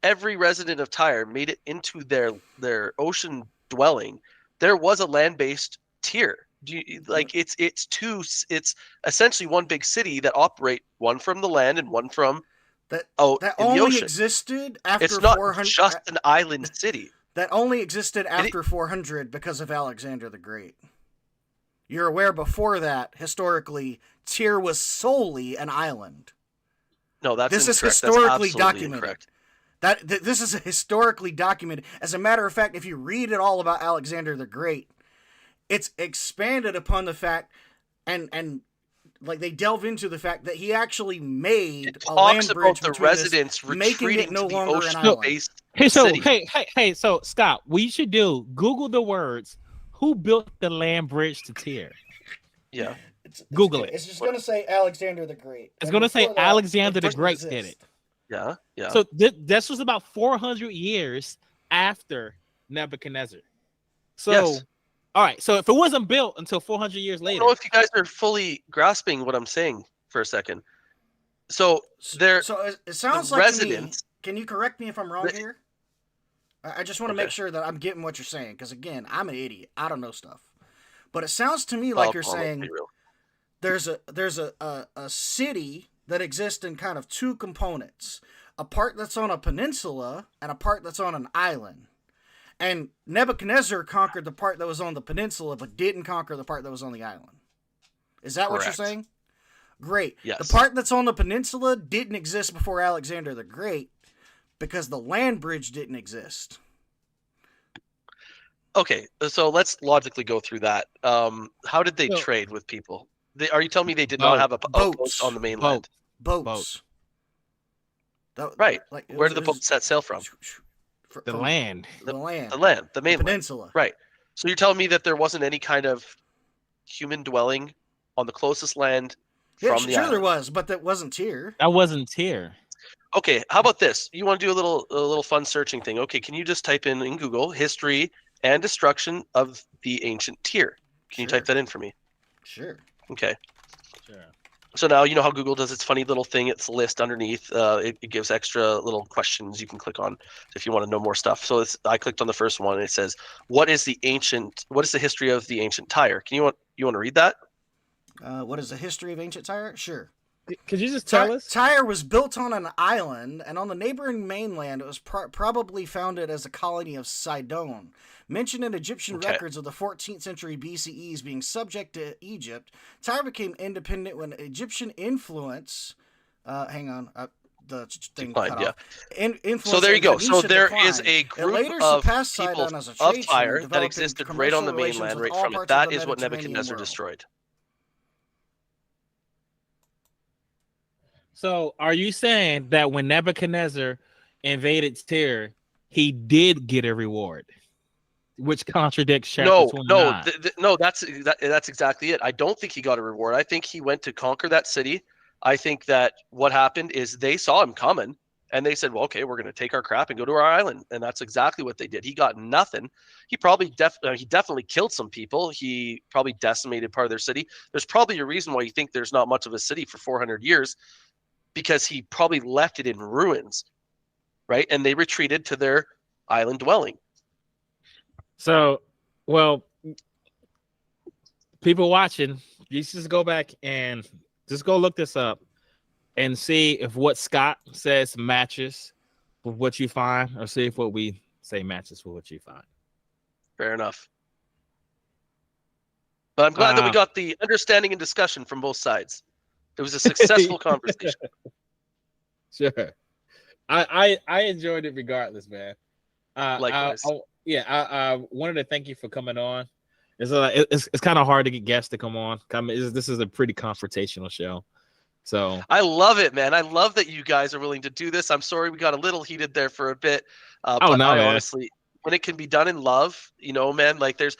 every resident of Tyre made it into their ocean dwelling. There was a land-based tier. It's essentially one big city that operate, one from the land and one from that in the only ocean. Existed after it's not 400. Just an island city. That only existed after 400 because of Alexander the Great. You're aware before that, historically, Tyre was solely an island. No, that's this incorrect. Is historically that's documented. Incorrect. This is historically documented. As a matter of fact, if you read it all about Alexander the Great, it's expanded upon the fact, and like they delve into the fact that he actually made a land bridge about the residents making it no longer an island. So Scott, we should Google the words "Who built the land bridge to Tyre?" Yeah, Google it. It's just going to say Alexander the Great. It's going to say Alexander the Great did it. Yeah. So this was about 400 years after Nebuchadnezzar. So. Yes. All right, so if it wasn't built until 400 years later... I don't know if you guys are fully grasping what I'm saying for a second. So it sounds like residents... Can you correct me if I'm wrong here? I just want to make sure that I'm getting what you're saying, because again, I'm an idiot. I don't know stuff. But it sounds to me like you're saying there's a city that exists in kind of two components. A part that's on a peninsula and a part that's on an island. And Nebuchadnezzar conquered the part that was on the peninsula, but didn't conquer the part that was on the island. Is that what you're saying? Great. Yes. The part that's on the peninsula didn't exist before Alexander the Great because the land bridge didn't exist. Okay, so let's logically go through that. How did they trade with people? Are you telling me they did not have a post on the mainland? Boats. Right. Where did the boats set sail from? The land. The mainland. Peninsula. Right. So you're telling me that there wasn't any kind of human dwelling on the closest land from the island? Sure there was, but that wasn't Tyre. That wasn't Tyre. Okay, how about this? You want to do a little fun searching thing. Okay, can you just type in Google history and destruction of the ancient Tyre? Can you type that in for me? Sure. Okay. Sure. So now you know how Google does its funny little thing. It's a list underneath. It gives extra little questions you can click on if you want to know more stuff. So I clicked on the first one and it says, what is the history of the ancient Tyre? You want to read that? What is the history of ancient Tyre? Sure. Could you just tell us? Tyre was built on an island, and on the neighboring mainland, it was probably founded as a colony of Sidon. Mentioned in Egyptian records of the 14th century BCE as being subject to Egypt, Tyre became independent when Egyptian influence. The thing cut off. So there you go. So there is a group of people of Tyre that existed right on the mainland, right from it. That is what Nebuchadnezzar destroyed. So are you saying that when Nebuchadnezzar invaded Tyre, he did get a reward, which contradicts chapter 29? No, that's exactly it. I don't think he got a reward. I think he went to conquer that city. I think that what happened is they saw him coming and they said, well, okay, we're going to take our crap and go to our island. And that's exactly what they did. He got nothing. He probably definitely killed some people. He probably decimated part of their city. There's probably a reason why you think there's not much of a city for 400 years. because he probably left it in ruins, right? And they retreated to their island dwelling. So, well, people watching, you just go back and just go look this up and see if what Scott says matches with what you find, or see if what we say matches with what you find. Fair enough. But I'm glad that we got the understanding and discussion from both sides. It was a successful conversation. Sure. I enjoyed it regardless, man. Likewise. I wanted to thank you for coming on. It's kind of hard to get guests to come on. This is a pretty confrontational show. So I love it, man. I love that you guys are willing to do this. I'm sorry we got a little heated there for a bit. But no, I man. honestly, when it can be done in love, man, like there's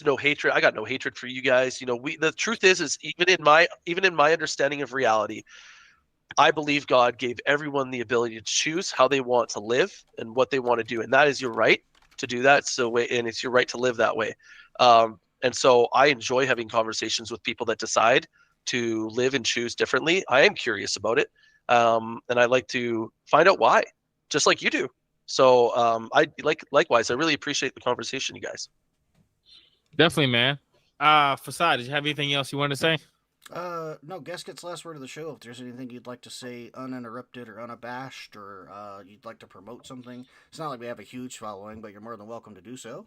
no hatred. I got no hatred for you guys. The truth is even in my understanding of reality, I believe God gave everyone the ability to choose how they want to live and what they want to do, and that is your right to do that. And it's your right to live that way. And so I enjoy having conversations with people that decide to live and choose differently. I am curious about it, and I like to find out why, just like you do. So likewise, I really appreciate the conversation, you guys. Definitely, man. Fasad, did you have anything else you wanted to say? No, guest gets last word of the show. If there's anything you'd like to say uninterrupted or unabashed, or you'd like to promote something, it's not like we have a huge following, but you're more than welcome to do so.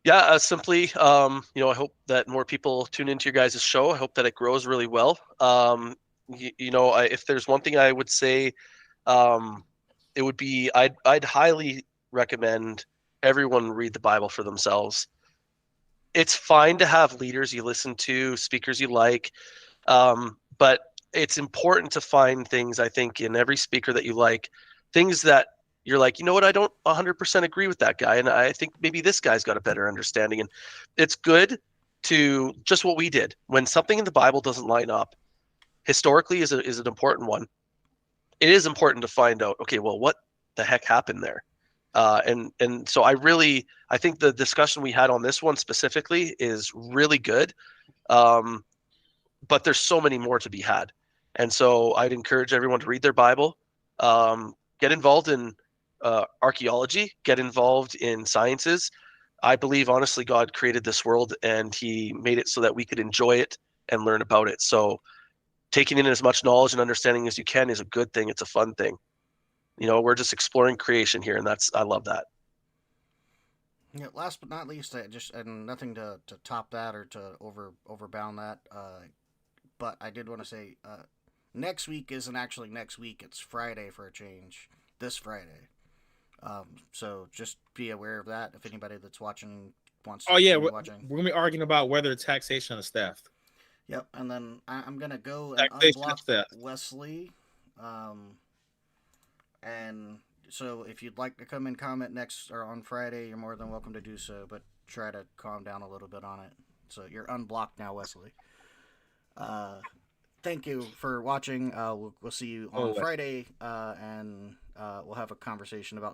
Yeah, simply, I hope that more people tune into your guys' show. I hope that it grows really well. If there's one thing I would say, it would be I'd highly recommend everyone read the Bible for themselves. It's fine to have leaders you listen to, speakers you like, but it's important to find things, I think, in every speaker that you like, things that you're like, you know what, I don't 100% agree with that guy, and I think maybe this guy's got a better understanding. And it's good to just what we did. When something in the Bible doesn't line up, historically is an important one. It is important to find out, okay, well, what the heck happened there? And so I think the discussion we had on this one specifically is really good. But there's so many more to be had. And so I'd encourage everyone to read their Bible, get involved in archaeology, get involved in sciences. I believe, honestly, God created this world and he made it so that we could enjoy it and learn about it. So taking in as much knowledge and understanding as you can is a good thing. It's a fun thing. We're just exploring creation here, and I love that. Yeah, last but not least, and nothing to top that or to overbound that, but I did want to say, next week isn't actually next week. It's Friday for a change. This Friday. So just be aware of that. If anybody that's watching wants to watching. We're gonna be arguing about whether taxation is theft. Yep, and then I'm gonna go and unblock Wesley. And so if you'd like to come and comment next or on Friday, you're more than welcome to do so, but try to calm down a little bit on it. So you're unblocked now, Wesley. Thank you for watching. We'll see you on Friday, and we'll have a conversation about